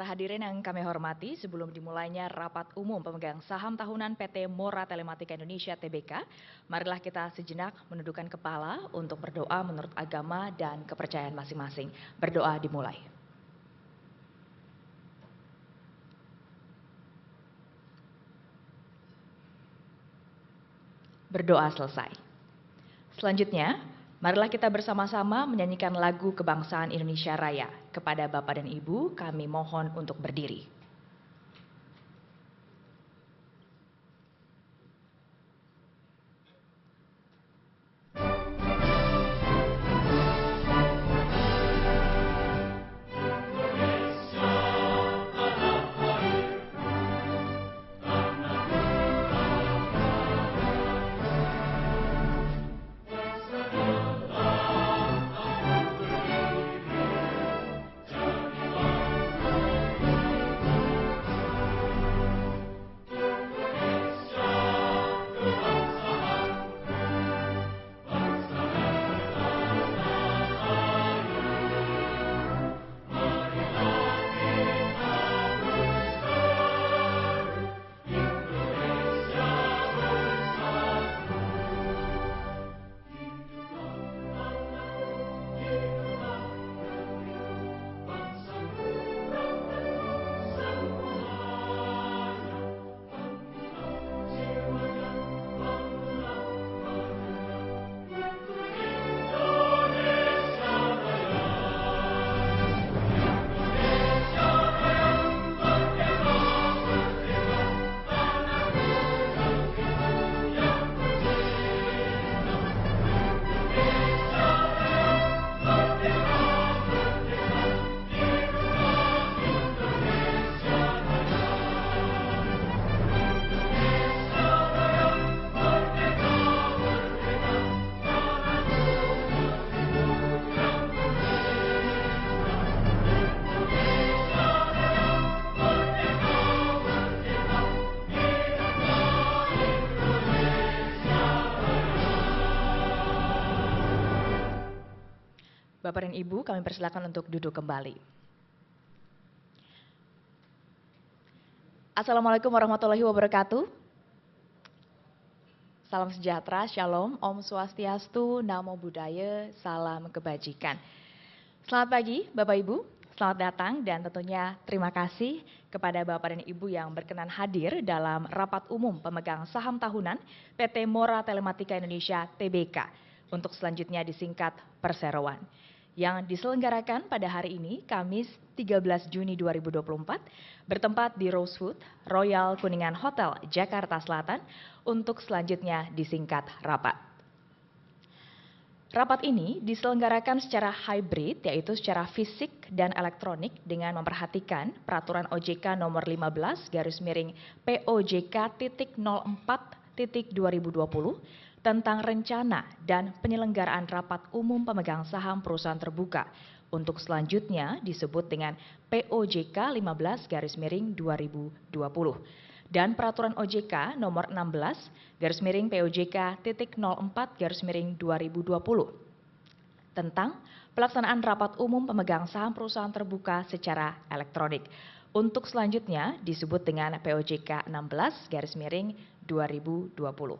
hadirin yang kami hormati, sebelum dimulainya rapat umum pemegang saham tahunan PT Mora Telematika Indonesia Tbk, marilah kita sejenak menundukkan kepala untuk berdoa menurut agama dan kepercayaan masing-masing. Berdoa dimulai. Berdoa selesai. Selanjutnya, marilah kita bersama-sama menyanyikan lagu kebangsaan Indonesia Raya. Kepada Bapak dan Ibu, kami mohon untuk berdiri. Bapak dan Ibu, kami persilakan untuk duduk kembali. Assalamualaikum warahmatullahi wabarakatuh. Salam sejahtera, shalom, om swastiastu, namo buddhaya, salam kebajikan. Selamat pagi Bapak Ibu, selamat datang dan tentunya terima kasih kepada Bapak dan Ibu yang berkenan hadir dalam rapat umum pemegang saham tahunan PT Mora Telematika Indonesia Tbk untuk selanjutnya disingkat Perseroan, yang diselenggarakan pada hari ini, Kamis 13 Juni 2024, bertempat di Rosewood Royal Kuningan Hotel, Jakarta Selatan, untuk selanjutnya disingkat rapat. Rapat ini diselenggarakan secara hybrid, yaitu secara fisik dan elektronik dengan memperhatikan Peraturan OJK nomor 15 /POJK.04.2020 tentang rencana dan penyelenggaraan rapat umum pemegang saham perusahaan terbuka untuk selanjutnya disebut dengan POJK 15/2020 dan Peraturan OJK nomor 16 POJK.04/2020 tentang pelaksanaan rapat umum pemegang saham perusahaan terbuka secara elektronik untuk selanjutnya disebut dengan POJK 16/2020.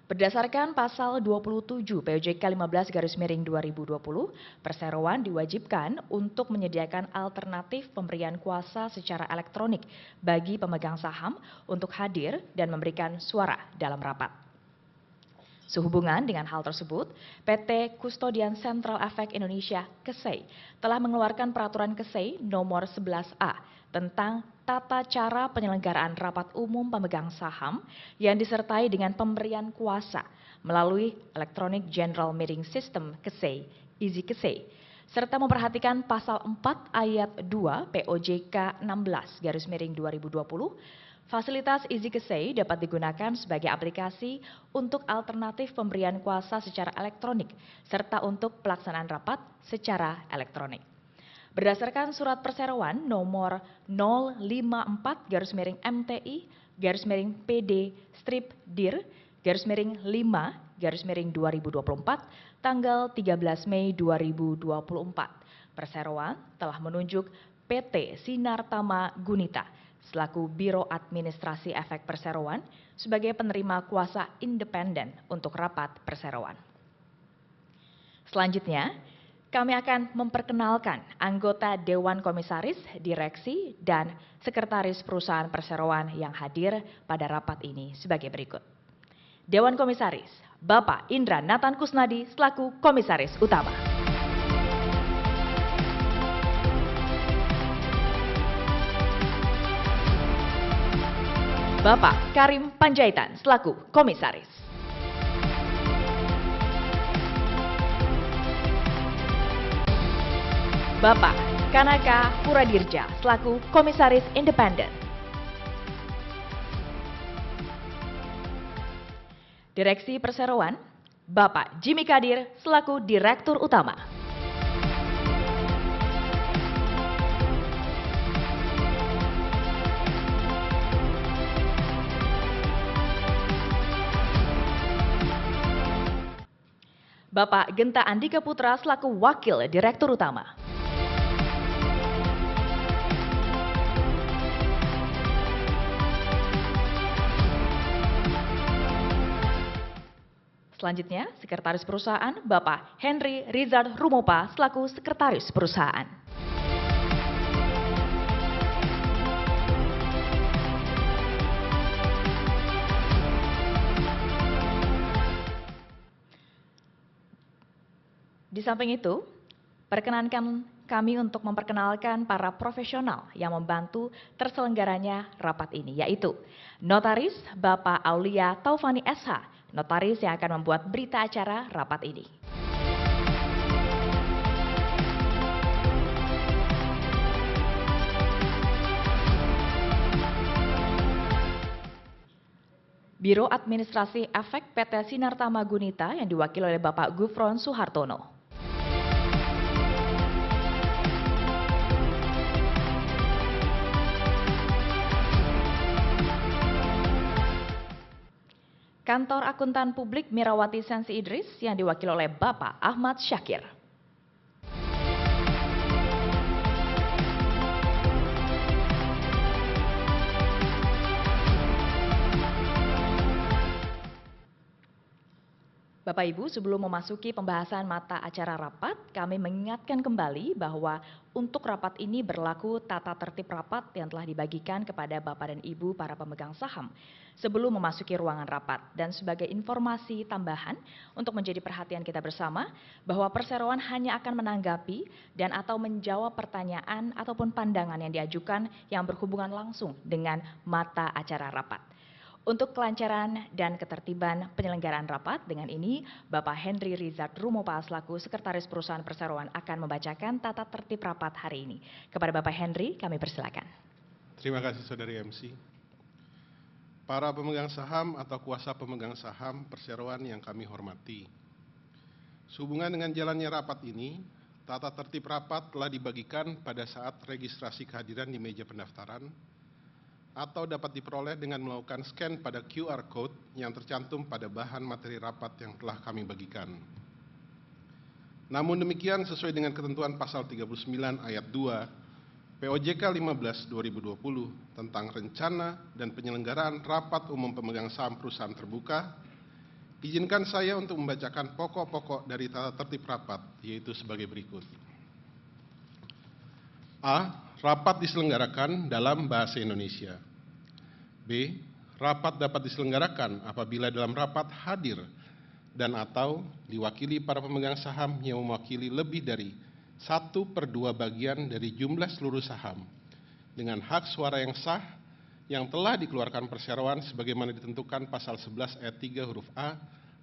Berdasarkan pasal 27 POJK 15/2020, perseroan diwajibkan untuk menyediakan alternatif pemberian kuasa secara elektronik bagi pemegang saham untuk hadir dan memberikan suara dalam rapat. Sehubungan dengan hal tersebut, PT Kustodian Central Efek Indonesia (KESEI) telah mengeluarkan Peraturan KESEI nomor 11A tentang tata cara penyelenggaraan rapat umum pemegang saham yang disertai dengan pemberian kuasa melalui Electronic General Meeting System KESEI, EASY KESEI, serta memperhatikan pasal 4 ayat 2 POJK 16/2020. Fasilitas EASY KESEI dapat digunakan sebagai aplikasi untuk alternatif pemberian kuasa secara elektronik serta untuk pelaksanaan rapat secara elektronik. Berdasarkan surat perseroan nomor 054-PD-dir-5-2024 tanggal 13 Mei 2024, perseroan telah menunjuk PT Sinar Tama Gunita selaku Biro Administrasi Efek Perseroan sebagai penerima kuasa independen untuk rapat perseroan. Selanjutnya, kami akan memperkenalkan anggota Dewan Komisaris, Direksi, dan Sekretaris Perusahaan Perseroan yang hadir pada rapat ini sebagai berikut. Dewan Komisaris, Bapak Indra Nathan Kusnadi selaku Komisaris Utama. Bapak Karim Panjaitan selaku Komisaris. Bapak Kanaka Puradirja selaku Komisaris Independen. Direksi Perseroan, Bapak Jimmy Kadir selaku Direktur Utama. Bapak Genta Andika Putra selaku Wakil Direktur Utama. Selanjutnya, Sekretaris Perusahaan Bapak Henry Rizard Rumopa selaku Sekretaris Perusahaan. Di samping itu, perkenankan kami untuk memperkenalkan para profesional yang membantu terselenggaranya rapat ini, yaitu Notaris Bapak Aulia Taufani SH, notaris yang akan membuat berita acara rapat ini. Biro Administrasi Efek PT Sinar Tama Gunita yang diwakili oleh Bapak Gufron Suhartono. Kantor Akuntan Publik Mirawati Sensi Idris yang diwakili oleh Bapak Ahmad Syakir. Bapak Ibu, sebelum memasuki pembahasan mata acara rapat, kami mengingatkan kembali bahwa untuk rapat ini berlaku tata tertib rapat yang telah dibagikan kepada Bapak dan Ibu para pemegang saham sebelum memasuki ruangan rapat. Dan sebagai informasi tambahan untuk menjadi perhatian kita bersama bahwa perseroan hanya akan menanggapi dan atau menjawab pertanyaan ataupun pandangan yang diajukan yang berhubungan langsung dengan mata acara rapat. Untuk kelancaran dan ketertiban penyelenggaraan rapat, dengan ini Bapak Henry Rizard Rumopa selaku Sekretaris Perusahaan Perseroan akan membacakan tata tertib rapat hari ini. Kepada Bapak Henry, kami persilakan. Terima kasih Saudari MC. Para pemegang saham atau kuasa pemegang saham perseroan yang kami hormati. Sehubungan dengan jalannya rapat ini, tata tertib rapat telah dibagikan pada saat registrasi kehadiran di meja pendaftaran atau dapat diperoleh dengan melakukan scan pada QR Code yang tercantum pada bahan materi rapat yang telah kami bagikan. Namun demikian, sesuai dengan ketentuan pasal 39 ayat 2 POJK 15/2020 tentang rencana dan penyelenggaraan rapat umum pemegang saham perusahaan terbuka, izinkan saya untuk membacakan pokok-pokok dari tata tertib rapat, yaitu sebagai berikut. A. Rapat diselenggarakan dalam bahasa Indonesia. B. Rapat dapat diselenggarakan apabila dalam rapat hadir dan atau diwakili para pemegang saham yang mewakili lebih dari 1/2 bagian dari jumlah seluruh saham dengan hak suara yang sah yang telah dikeluarkan perseroan sebagaimana ditentukan pasal 11 ayat 3 huruf A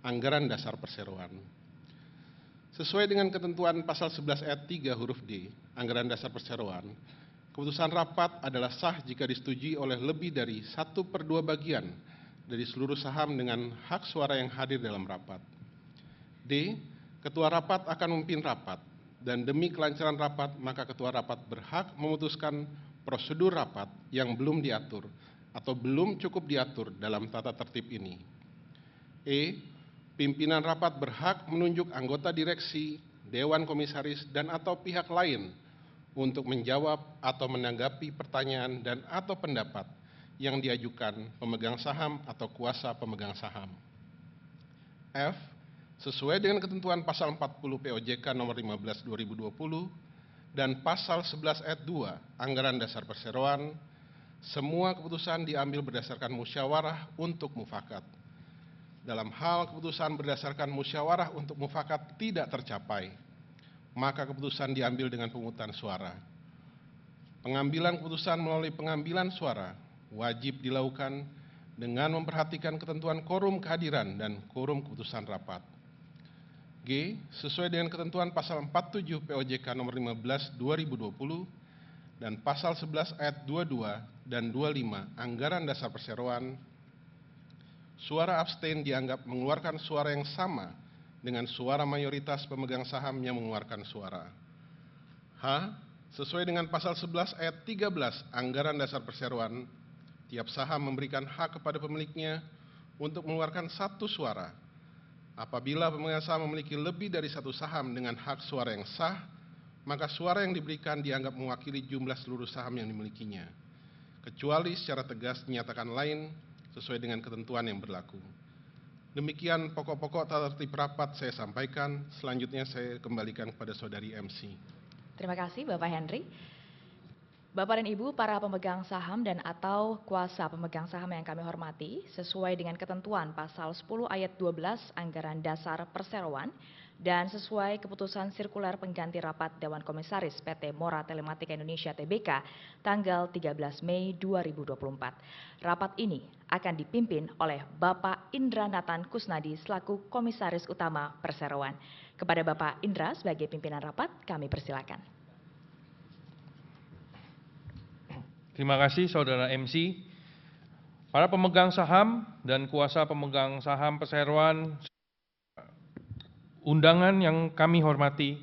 Anggaran Dasar Perseroan. Sesuai dengan ketentuan pasal 11 ayat 3 huruf D Anggaran Dasar Perseroan, keputusan rapat adalah sah jika disetujui oleh lebih dari 1/2 bagian dari seluruh saham dengan hak suara yang hadir dalam rapat. D. Ketua rapat akan memimpin rapat dan demi kelancaran rapat maka ketua rapat berhak memutuskan prosedur rapat yang belum diatur atau belum cukup diatur dalam tata tertib ini. E. Pimpinan rapat berhak menunjuk anggota direksi, dewan komisaris dan atau pihak lain untuk menjawab atau menanggapi pertanyaan dan atau pendapat yang diajukan pemegang saham atau kuasa pemegang saham. F. Sesuai dengan ketentuan pasal 40 POJK nomor 15/2020 dan pasal 11 ayat 2 Anggaran Dasar Perseroan, semua keputusan diambil berdasarkan musyawarah untuk mufakat. Dalam hal keputusan berdasarkan musyawarah untuk mufakat tidak tercapai, maka keputusan diambil dengan pemungutan suara. Pengambilan keputusan melalui pengambilan suara wajib dilakukan dengan memperhatikan ketentuan quorum kehadiran dan quorum keputusan rapat. G. Sesuai dengan ketentuan pasal 47 POJK nomor 15/2020 dan pasal 11 ayat 22 dan 25 Anggaran Dasar Perseroan, suara abstain dianggap mengeluarkan suara yang sama dengan suara mayoritas pemegang saham yang mengeluarkan suara. H. Sesuai dengan pasal 11 ayat 13 Anggaran Dasar Perseroan, tiap saham memberikan hak kepada pemiliknya untuk mengeluarkan satu suara. Apabila pemegang saham memiliki lebih dari satu saham dengan hak suara yang sah, maka suara yang diberikan dianggap mewakili jumlah seluruh saham yang dimilikinya, kecuali secara tegas dinyatakan lain sesuai dengan ketentuan yang berlaku. Demikian pokok-pokok tata tertib rapat saya sampaikan. Selanjutnya saya kembalikan kepada Saudari MC. Terima kasih Bapak Henry. Bapak dan Ibu, para pemegang saham dan atau kuasa pemegang saham yang kami hormati, sesuai dengan ketentuan pasal 10 ayat 12 Anggaran Dasar Perseroan dan sesuai keputusan sirkuler pengganti rapat Dewan Komisaris PT Mora Telematika Indonesia Tbk tanggal 13 Mei 2024. Rapat ini akan dipimpin oleh Bapak Indra Nathan Kusnadi selaku Komisaris Utama Perseroan. Kepada Bapak Indra sebagai pimpinan rapat, kami persilakan. Terima kasih Saudara MC. Para pemegang saham dan kuasa pemegang saham Perseroan, undangan yang kami hormati,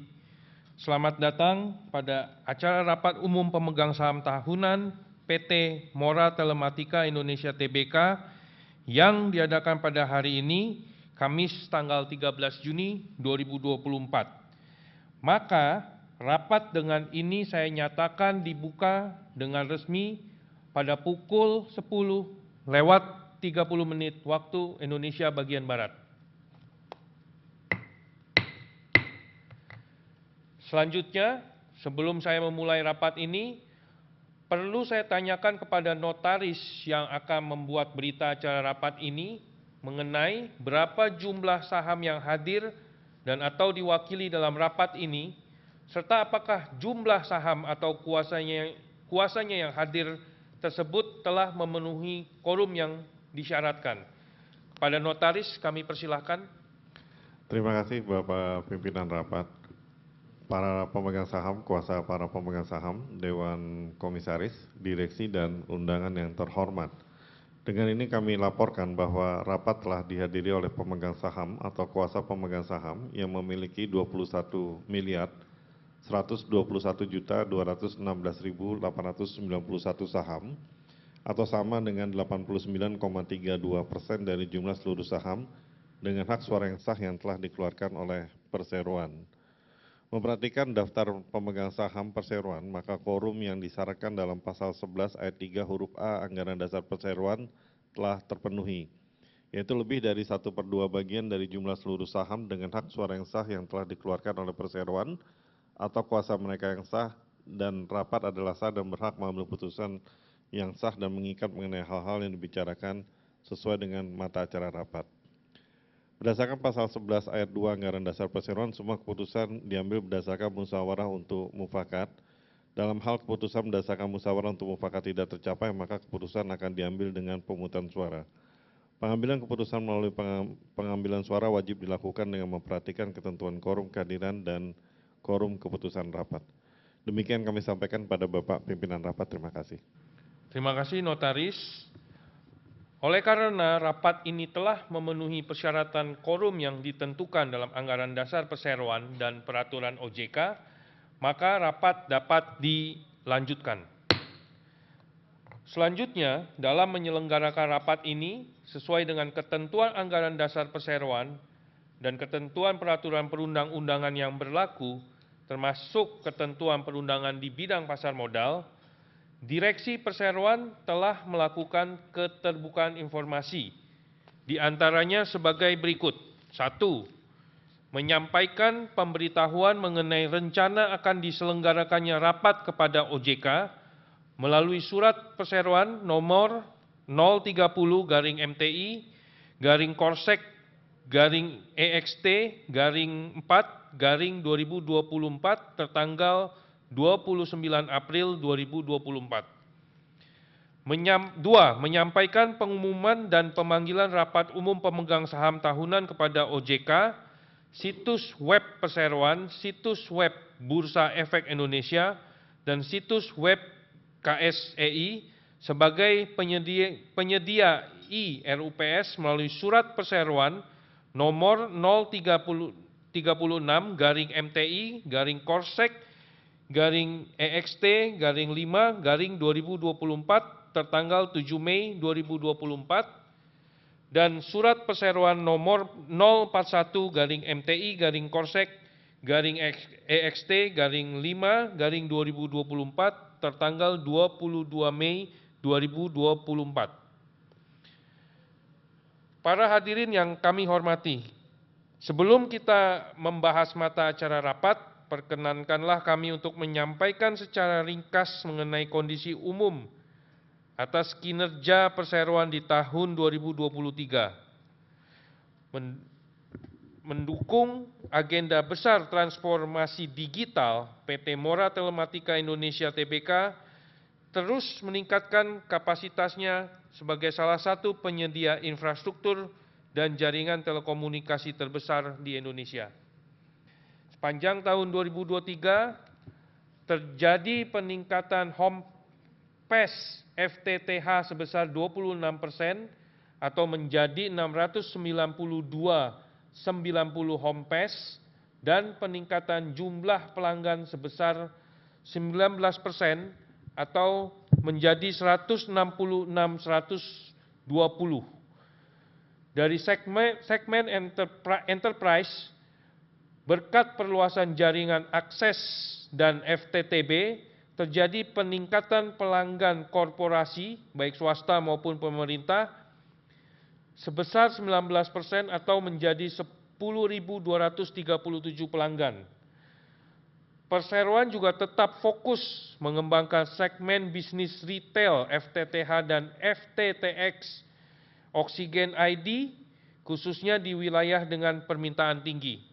selamat datang pada acara rapat umum pemegang saham tahunan PT Mora Telematika Indonesia Tbk yang diadakan pada hari ini, Kamis tanggal 13 Juni 2024. Maka rapat dengan ini saya nyatakan dibuka dengan resmi pada pukul 10:30 waktu Indonesia bagian Barat. Selanjutnya, sebelum saya memulai rapat ini, perlu saya tanyakan kepada notaris yang akan membuat berita acara rapat ini mengenai berapa jumlah saham yang hadir dan atau diwakili dalam rapat ini, serta apakah jumlah saham atau kuasanya yang hadir tersebut telah memenuhi quorum yang disyaratkan. Kepada notaris kami persilahkan. Terima kasih Bapak Pimpinan Rapat, para pemegang saham, kuasa para pemegang saham, Dewan Komisaris, Direksi dan undangan yang terhormat. Dengan ini kami laporkan bahwa rapat telah dihadiri oleh pemegang saham atau kuasa pemegang saham yang memiliki 21.121.216.891 saham atau sama dengan 89,32% dari jumlah seluruh saham dengan hak suara yang sah yang telah dikeluarkan oleh Perseroan. Memperhatikan daftar pemegang saham Perseroan, maka quorum yang disyaratkan dalam pasal 11 ayat 3 huruf A Anggaran Dasar Perseroan telah terpenuhi, yaitu lebih dari 1/2 bagian dari jumlah seluruh saham dengan hak suara yang sah yang telah dikeluarkan oleh Perseroan atau kuasa mereka yang sah, dan rapat adalah sah dan berhak mengambil putusan yang sah dan mengikat mengenai hal-hal yang dibicarakan sesuai dengan mata acara rapat. Berdasarkan pasal 11 ayat 2 Anggaran Dasar Perseroan, semua keputusan diambil berdasarkan musyawarah untuk mufakat. Dalam hal keputusan berdasarkan musyawarah untuk mufakat tidak tercapai, maka keputusan akan diambil dengan pemungutan suara. Pengambilan keputusan melalui pengambilan suara wajib dilakukan dengan memperhatikan ketentuan quorum kehadiran dan quorum keputusan rapat. Demikian kami sampaikan pada Bapak Pimpinan Rapat. Terima kasih. Terima kasih notaris. Oleh karena rapat ini telah memenuhi persyaratan quorum yang ditentukan dalam Anggaran Dasar Perseroan dan Peraturan OJK, maka rapat dapat dilanjutkan. Selanjutnya, dalam menyelenggarakan rapat ini, sesuai dengan ketentuan Anggaran Dasar Perseroan dan ketentuan peraturan perundang-undangan yang berlaku, termasuk ketentuan perundangan di bidang pasar modal, Direksi Perseroan telah melakukan keterbukaan informasi, di antaranya sebagai berikut. 1. Menyampaikan pemberitahuan mengenai rencana akan diselenggarakannya rapat kepada OJK melalui surat perseroan nomor 030-EXT-4-2024 tertanggal 29 April 2024. 2. Menyampaikan pengumuman dan pemanggilan rapat umum pemegang saham tahunan kepada OJK, situs web perseroan, situs web Bursa Efek Indonesia, dan situs web KSEI sebagai penyedia IRUPS melalui surat perseroan nomor 036-EXT-5-2024 tertanggal 7 Mei 2024 dan surat perseroan nomor 041-MTI-EXT-5-2024 tertanggal 22 Mei 2024. Para hadirin yang kami hormati, sebelum kita membahas mata acara rapat, perkenankanlah kami untuk menyampaikan secara ringkas mengenai kondisi umum atas kinerja perseroan di tahun 2023. Mendukung agenda besar transformasi digital, PT Mora Telematika Indonesia Tbk terus meningkatkan kapasitasnya sebagai salah satu penyedia infrastruktur dan jaringan telekomunikasi terbesar di Indonesia. Sepanjang tahun 2023 terjadi peningkatan home pass FTTH sebesar 26% atau menjadi 692.090 home pass dan peningkatan jumlah pelanggan sebesar 19% atau menjadi 166.120. Dari segmen enterprise, berkat perluasan jaringan akses dan FTTB, terjadi peningkatan pelanggan korporasi, baik swasta maupun pemerintah, sebesar 19% atau menjadi 10.237 pelanggan. Perseroan juga tetap fokus mengembangkan segmen bisnis retail FTTH dan FTTX Oksigen ID, khususnya di wilayah dengan permintaan tinggi.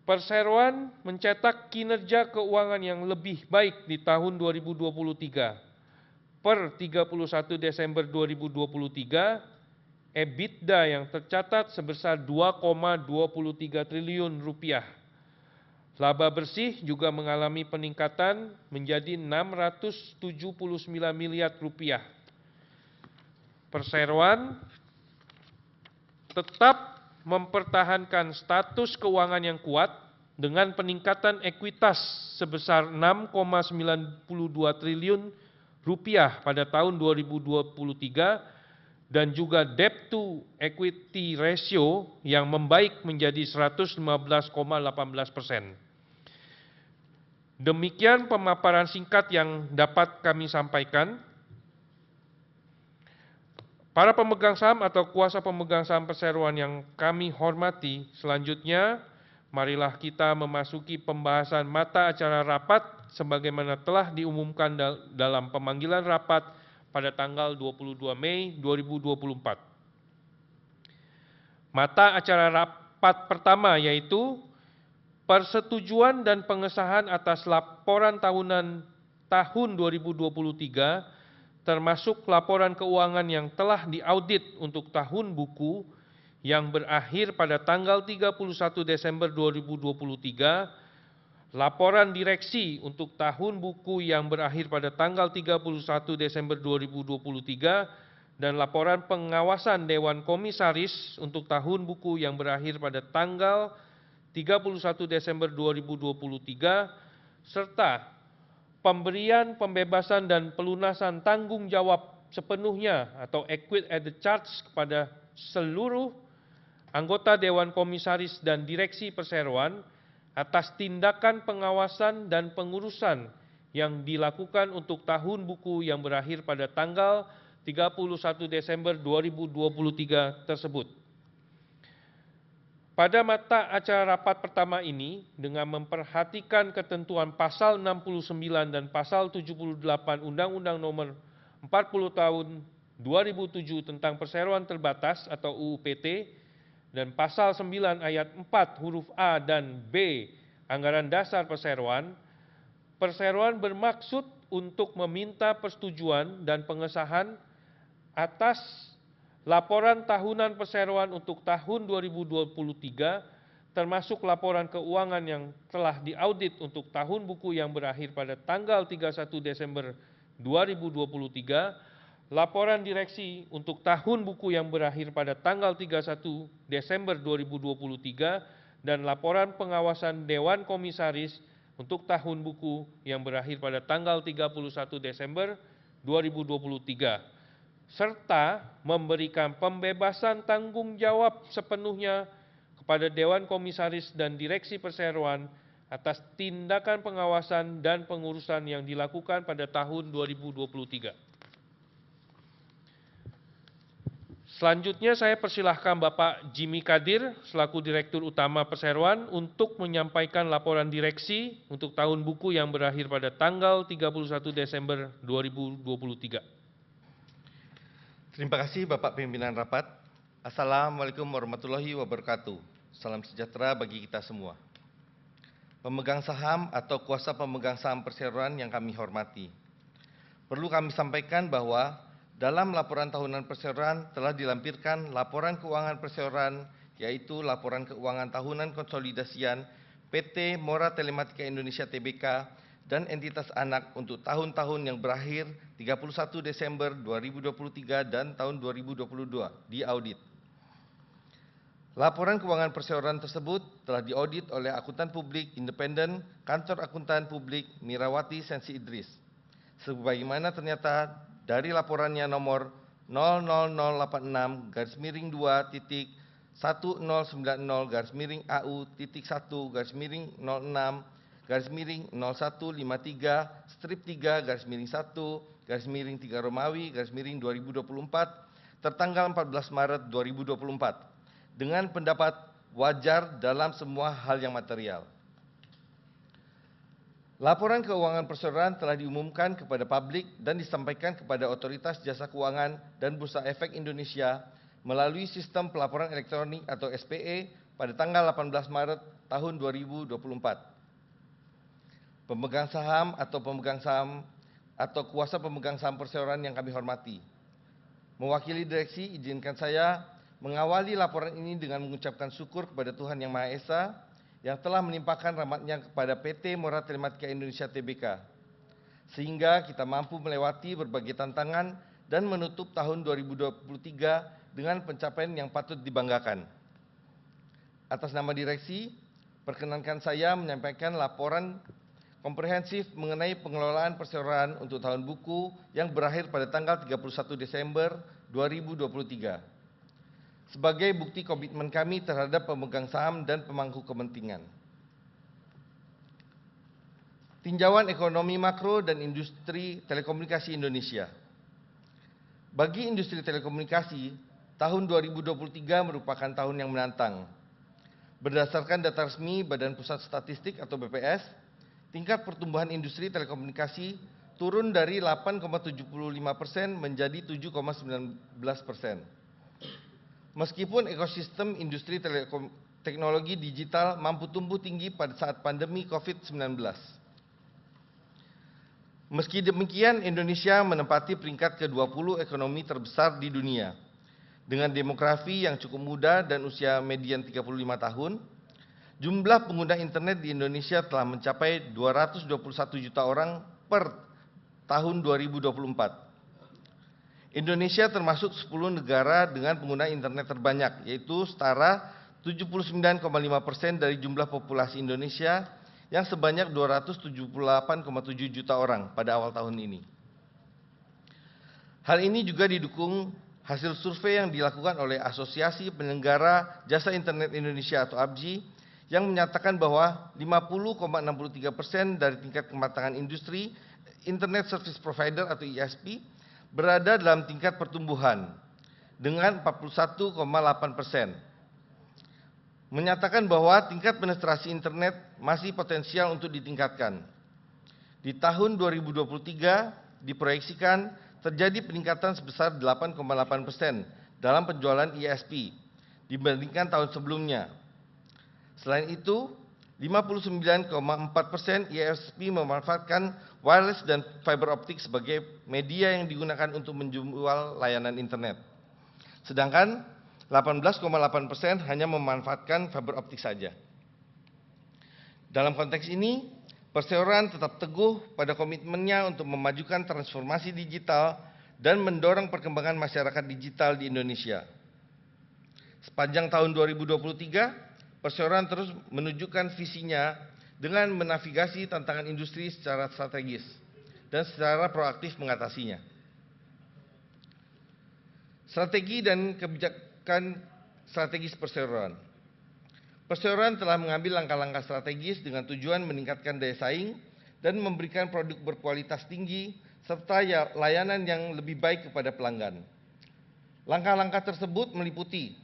Perseroan mencetak kinerja keuangan yang lebih baik di tahun 2023. Per 31 Desember 2023, EBITDA yang tercatat sebesar 2,23 triliun rupiah. Laba bersih juga mengalami peningkatan menjadi 679 miliar rupiah. Perseroan tetap mempertahankan status keuangan yang kuat dengan peningkatan ekuitas sebesar 6,92 triliun rupiah pada tahun 2023 dan juga debt to equity ratio yang membaik menjadi 115,18%. Demikian pemaparan singkat yang dapat kami sampaikan. Para pemegang saham atau kuasa pemegang saham perseroan yang kami hormati, selanjutnya marilah kita memasuki pembahasan mata acara rapat sebagaimana telah diumumkan dalam pemanggilan rapat pada tanggal 22 Mei 2024. Mata acara rapat pertama yaitu persetujuan dan pengesahan atas laporan tahunan tahun 2023 termasuk laporan keuangan yang telah diaudit untuk tahun buku yang berakhir pada tanggal 31 Desember 2023, laporan direksi untuk tahun buku yang berakhir pada tanggal 31 Desember 2023, dan laporan pengawasan Dewan Komisaris untuk tahun buku yang berakhir pada tanggal 31 Desember 2023, serta pemberian pembebasan dan pelunasan tanggung jawab sepenuhnya atau equity at the charge kepada seluruh anggota Dewan Komisaris dan Direksi Perseroan atas tindakan pengawasan dan pengurusan yang dilakukan untuk tahun buku yang berakhir pada tanggal 31 Desember 2023 tersebut. Pada mata acara rapat pertama ini, dengan memperhatikan ketentuan pasal 69 dan pasal 78 Undang-Undang Nomor 40 Tahun 2007 tentang Perseroan Terbatas atau UU PT, dan pasal 9 ayat 4 huruf A dan B Anggaran Dasar Perseroan, perseroan bermaksud untuk meminta persetujuan dan pengesahan atas laporan tahunan perseroan untuk tahun 2023, termasuk laporan keuangan yang telah diaudit untuk tahun buku yang berakhir pada tanggal 31 Desember 2023, laporan direksi untuk tahun buku yang berakhir pada tanggal 31 Desember 2023, dan laporan pengawasan Dewan Komisaris untuk tahun buku yang berakhir pada tanggal 31 Desember 2023, serta memberikan pembebasan tanggung jawab sepenuhnya kepada Dewan Komisaris dan Direksi Perseroan atas tindakan pengawasan dan pengurusan yang dilakukan pada tahun 2023. Selanjutnya saya persilahkan Bapak Jimmy Kadir selaku Direktur Utama Perseroan untuk menyampaikan laporan direksi untuk tahun buku yang berakhir pada tanggal 31 Desember 2023. Terima kasih Bapak Pimpinan Rapat. Assalamualaikum warahmatullahi wabarakatuh. Salam sejahtera bagi kita semua. Pemegang saham atau kuasa pemegang saham perseroan yang kami hormati. Perlu kami sampaikan bahwa dalam laporan tahunan perseroan telah dilampirkan laporan keuangan perseroan, yaitu laporan keuangan tahunan konsolidasian PT Mora Telematika Indonesia Tbk dan entitas anak untuk tahun-tahun yang berakhir 31 Desember 2023 dan tahun 2022 diaudit. Laporan keuangan perseroan tersebut telah diaudit oleh akuntan publik independen Kantor Akuntan Publik Mirawati Sensi Idris. Sebagaimana ternyata dari laporannya nomor 000-01-00-01-06-01-3 tertanggal 14 Maret 2024 dengan pendapat wajar dalam semua hal yang material. Laporan keuangan perseroan telah diumumkan kepada publik dan disampaikan kepada Otoritas Jasa Keuangan dan Bursa Efek Indonesia melalui sistem pelaporan elektronik atau SPE pada tanggal 18 Maret tahun 2024. Pemegang saham atau kuasa pemegang saham perseroan yang kami hormati. Mewakili direksi, izinkan saya mengawali laporan ini dengan mengucapkan syukur kepada Tuhan Yang Maha Esa yang telah menimpakan rahmat-Nya kepada PT Mora Telematika Indonesia Tbk, sehingga kita mampu melewati berbagai tantangan dan menutup tahun 2023 dengan pencapaian yang patut dibanggakan. Atas nama direksi, perkenankan saya menyampaikan laporan komprehensif mengenai pengelolaan perseroan untuk tahun buku yang berakhir pada tanggal 31 Desember 2023. Sebagai bukti komitmen kami terhadap pemegang saham dan pemangku kepentingan. Tinjauan ekonomi makro dan industri telekomunikasi Indonesia. Bagi industri telekomunikasi, tahun 2023 merupakan tahun yang menantang. Berdasarkan data resmi Badan Pusat Statistik atau BPS, tingkat pertumbuhan industri telekomunikasi turun dari 8,75% menjadi 7,19%. Meskipun ekosistem industri teknologi digital mampu tumbuh tinggi pada saat pandemi COVID-19. Meski demikian, Indonesia menempati peringkat ke-20 ekonomi terbesar di dunia. Dengan demografi yang cukup muda dan usia median 35 tahun, jumlah pengguna internet di Indonesia telah mencapai 221 juta orang per tahun 2024. Indonesia termasuk 10 negara dengan pengguna internet terbanyak, yaitu setara 79,5% dari jumlah populasi Indonesia yang sebanyak 278,7 juta orang pada awal tahun ini. Hal ini juga didukung hasil survei yang dilakukan oleh Asosiasi Penyelenggara Jasa Internet Indonesia atau ABJI yang menyatakan bahwa 50,63% dari tingkat kematangan industri Internet Service Provider atau ISP berada dalam tingkat pertumbuhan dengan 41,8%. Menyatakan bahwa tingkat penetrasi internet masih potensial untuk ditingkatkan. Di tahun 2023 diproyeksikan terjadi peningkatan sebesar 8,8% dalam penjualan ISP dibandingkan tahun sebelumnya. Selain itu, 59,4% ISP memanfaatkan wireless dan fiber optik sebagai media yang digunakan untuk menjual layanan internet. Sedangkan 18,8% hanya memanfaatkan fiber optik saja. Dalam konteks ini, perseroan tetap teguh pada komitmennya untuk memajukan transformasi digital dan mendorong perkembangan masyarakat digital di Indonesia. Sepanjang tahun 2023, perseroan terus menunjukkan visinya dengan menavigasi tantangan industri secara strategis dan secara proaktif mengatasinya. Strategi dan kebijakan strategis perseroan. Perseroan telah mengambil langkah-langkah strategis dengan tujuan meningkatkan daya saing dan memberikan produk berkualitas tinggi serta layanan yang lebih baik kepada pelanggan. Langkah-langkah tersebut meliputi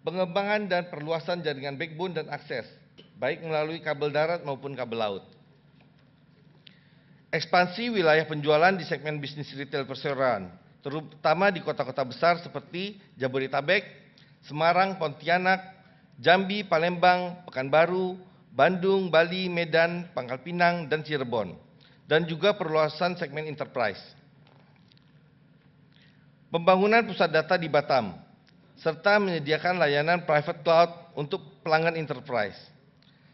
pengembangan dan perluasan jaringan backbone dan akses, baik melalui kabel darat maupun kabel laut. Ekspansi wilayah penjualan di segmen bisnis retail perseroan, terutama di kota-kota besar seperti Jabodetabek, Semarang, Pontianak, Jambi, Palembang, Pekanbaru, Bandung, Bali, Medan, Pangkal Pinang, dan Cirebon, dan juga perluasan segmen enterprise. Pembangunan pusat data di Batam, serta menyediakan layanan private cloud untuk pelanggan enterprise,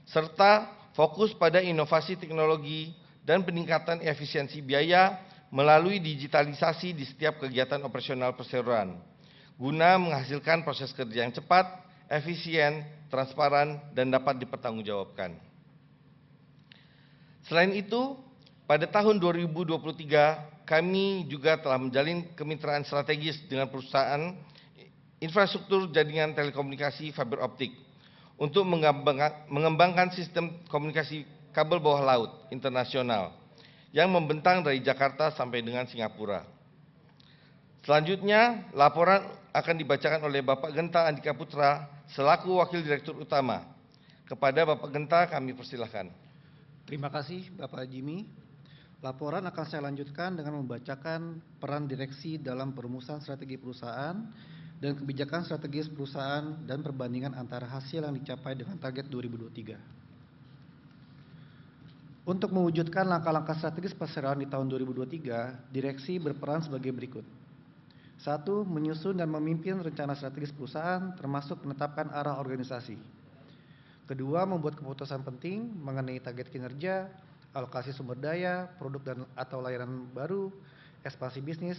serta fokus pada inovasi teknologi dan peningkatan efisiensi biaya melalui digitalisasi di setiap kegiatan operasional perseroan, guna menghasilkan proses kerja yang cepat, efisien, transparan, dan dapat dipertanggungjawabkan. Selain itu, pada tahun 2023, kami juga telah menjalin kemitraan strategis dengan perusahaan infrastruktur jaringan telekomunikasi fiber optik untuk mengembangkan sistem komunikasi kabel bawah laut internasional yang membentang dari Jakarta sampai dengan Singapura. Selanjutnya, laporan akan dibacakan oleh Bapak Genta Andika Putra selaku Wakil Direktur Utama. Kepada Bapak Genta kami persilahkan. Terima kasih Bapak Jimmy. Laporan akan saya lanjutkan dengan membacakan peran direksi dalam perumusan strategi perusahaan dan kebijakan strategis perusahaan dan perbandingan antara hasil yang dicapai dengan target 2023. Untuk mewujudkan langkah-langkah strategis perseroan di tahun 2023, direksi berperan sebagai berikut. 1. Menyusun dan memimpin rencana strategis perusahaan termasuk menetapkan arah organisasi. 2. Membuat keputusan penting mengenai target kinerja, alokasi sumber daya, produk dan atau layanan baru, ekspansi bisnis,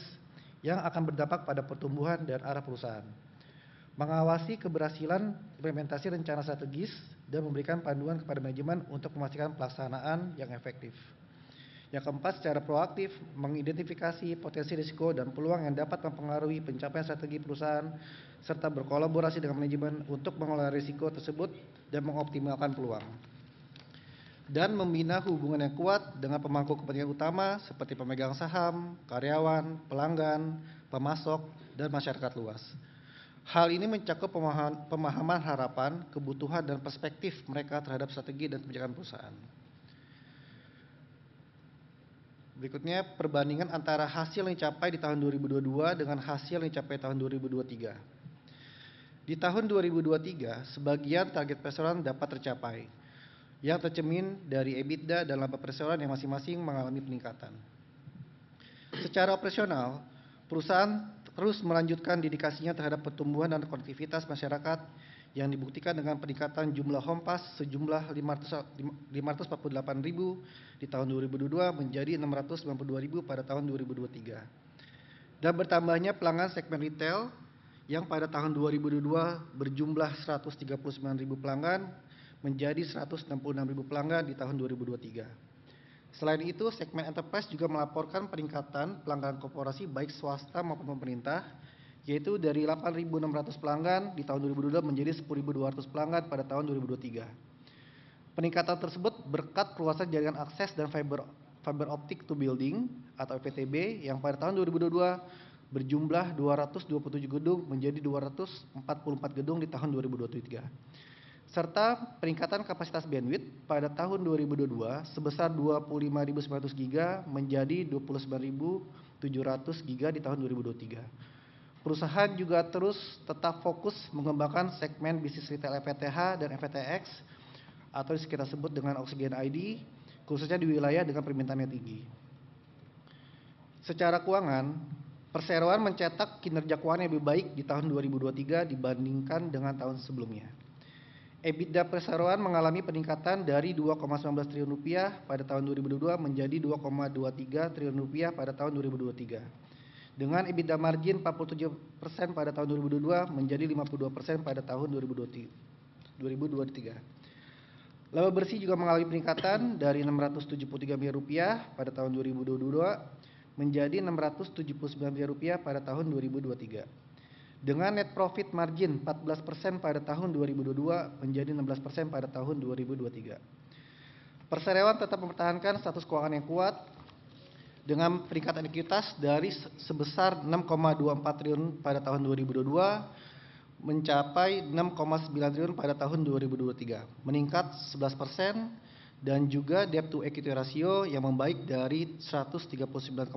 yang akan berdampak pada pertumbuhan dan arah perusahaan. Mengawasi keberhasilan implementasi rencana strategis dan memberikan panduan kepada manajemen untuk memastikan pelaksanaan yang efektif. Yang keempat, secara proaktif mengidentifikasi potensi risiko dan peluang yang dapat mempengaruhi pencapaian strategi perusahaan serta berkolaborasi dengan manajemen untuk mengelola risiko tersebut dan mengoptimalkan peluang. Dan membina hubungan yang kuat dengan pemangku kepentingan utama seperti pemegang saham, karyawan, pelanggan, pemasok, dan masyarakat luas. Hal ini mencakup pemahaman harapan, kebutuhan, dan perspektif mereka terhadap strategi dan kebijakan perusahaan. Berikutnya, perbandingan antara hasil yang dicapai di tahun 2022 dengan hasil yang dicapai tahun 2023. Di tahun 2023, sebagian target perseroan dapat tercapai, yang tercermin dari EBITDA dan laba perseroan yang masing-masing mengalami peningkatan. Secara operasional, perusahaan terus melanjutkan dedikasinya terhadap pertumbuhan dan konektivitas masyarakat yang dibuktikan dengan peningkatan jumlah home pass sejumlah 548.000 di tahun 2022 menjadi 692.000 pada tahun 2023. Dan bertambahnya pelanggan segmen retail yang pada tahun 2022 berjumlah 139.000 pelanggan menjadi 166.000 pelanggan di tahun 2023. Selain itu, segmen enterprise juga melaporkan peningkatan pelanggan korporasi baik swasta maupun pemerintah yaitu dari 8.600 pelanggan di tahun 2022 menjadi 10.200 pelanggan pada tahun 2023. Peningkatan tersebut berkat perluasan jaringan akses dan fiber optic to building atau FTTB yang pada tahun 2022 berjumlah 227 gedung menjadi 244 gedung di tahun 2023. Serta peningkatan kapasitas bandwidth pada tahun 2022 sebesar 25.900 GB menjadi 29.700 GB di tahun 2023. Perusahaan juga terus tetap fokus mengembangkan segmen bisnis retail FTTH dan FTTX atau kita sebut dengan Oxygen ID, khususnya di wilayah dengan permintaan yang tinggi. Secara keuangan, perseroan mencetak kinerja keuangan yang lebih baik di tahun 2023 dibandingkan dengan tahun sebelumnya. EBITDA perseroan mengalami peningkatan dari 2,19 triliun rupiah pada tahun 2022 menjadi 2,23 triliun rupiah pada tahun 2023. Dengan EBITDA margin 47% pada tahun 2022 menjadi 52% pada tahun 2023. Laba bersih juga mengalami peningkatan dari 673 miliar rupiah pada tahun 2022 menjadi 679 miliar rupiah pada tahun 2023. Dengan net profit margin 14% pada tahun 2022 menjadi 16% pada tahun 2023. Perseroan tetap mempertahankan status keuangan yang kuat dengan peningkatan ekuitas dari sebesar 6,24 triliun pada tahun 2022 mencapai 6,9 triliun pada tahun 2023, meningkat 11%, dan juga debt to equity ratio yang membaik dari 139,14%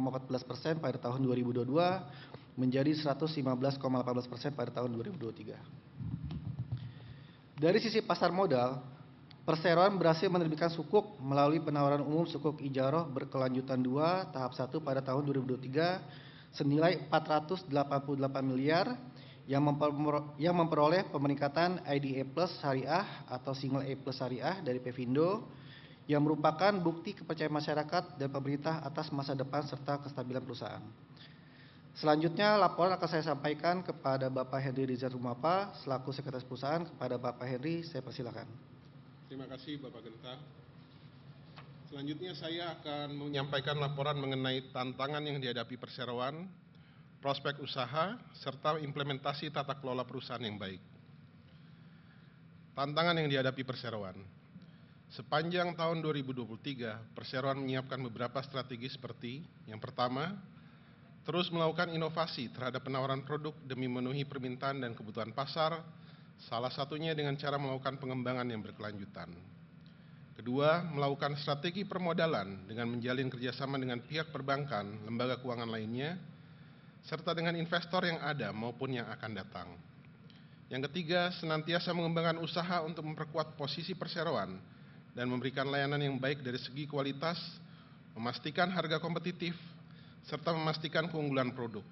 pada tahun 2022 menjadi 115,18% pada tahun 2023. Dari sisi pasar modal, perseroan berhasil menerbitkan sukuk melalui penawaran umum sukuk ijaroh berkelanjutan 2 tahap 1 pada tahun 2023 senilai 488 miliar yang memperoleh pemeringkatan IDA Plus Syariah atau Single A Plus Syariah dari Pevindo yang merupakan bukti kepercayaan masyarakat dan pemerintah atas masa depan serta kestabilan perusahaan. Selanjutnya laporan akan saya sampaikan kepada Bapak Henry Rizal Rumapa selaku Sekretaris Perusahaan. Kepada Bapak Henry saya persilakan. Terima kasih Bapak Genta. Selanjutnya saya akan menyampaikan laporan mengenai tantangan yang dihadapi perseroan, prospek usaha, serta implementasi tata kelola perusahaan yang baik. Tantangan yang dihadapi perseroan. Sepanjang tahun 2023, perseroan menyiapkan beberapa strategi seperti yang pertama, terus melakukan inovasi terhadap penawaran produk demi memenuhi permintaan dan kebutuhan pasar, salah satunya dengan cara melakukan pengembangan yang berkelanjutan. Kedua, melakukan strategi permodalan dengan menjalin kerjasama dengan pihak perbankan, lembaga keuangan lainnya, serta dengan investor yang ada maupun yang akan datang. Yang ketiga, senantiasa mengembangkan usaha untuk memperkuat posisi perseroan dan memberikan layanan yang baik dari segi kualitas, memastikan harga kompetitif, serta memastikan keunggulan produk.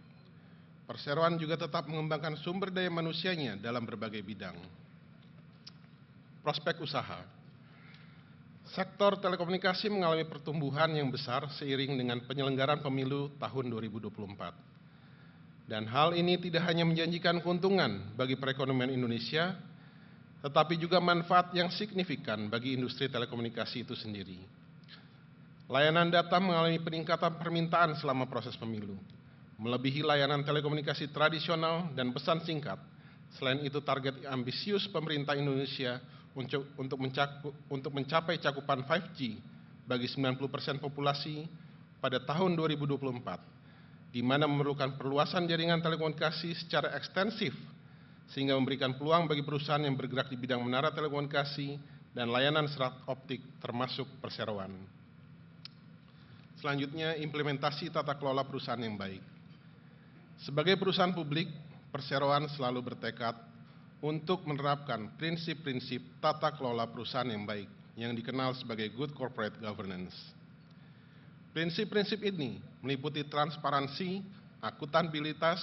Perseroan juga tetap mengembangkan sumber daya manusianya dalam berbagai bidang. Prospek usaha. Sektor telekomunikasi mengalami pertumbuhan yang besar seiring dengan penyelenggaraan pemilu tahun 2024. Dan hal ini tidak hanya menjanjikan keuntungan bagi perekonomian Indonesia, tetapi juga manfaat yang signifikan bagi industri telekomunikasi itu sendiri. Layanan data mengalami peningkatan permintaan selama proses pemilu, melebihi layanan telekomunikasi tradisional dan pesan singkat. Selain itu, target ambisius pemerintah Indonesia untuk mencapai cakupan 5G bagi 90% populasi pada tahun 2024, di mana memerlukan perluasan jaringan telekomunikasi secara ekstensif, sehingga memberikan peluang bagi perusahaan yang bergerak di bidang menara telekomunikasi dan layanan serat optik termasuk perseroan. Selanjutnya, implementasi tata kelola perusahaan yang baik. Sebagai perusahaan publik, perseroan selalu bertekad untuk menerapkan prinsip-prinsip tata kelola perusahaan yang baik yang dikenal sebagai good corporate governance. Prinsip-prinsip ini meliputi transparansi, akuntabilitas,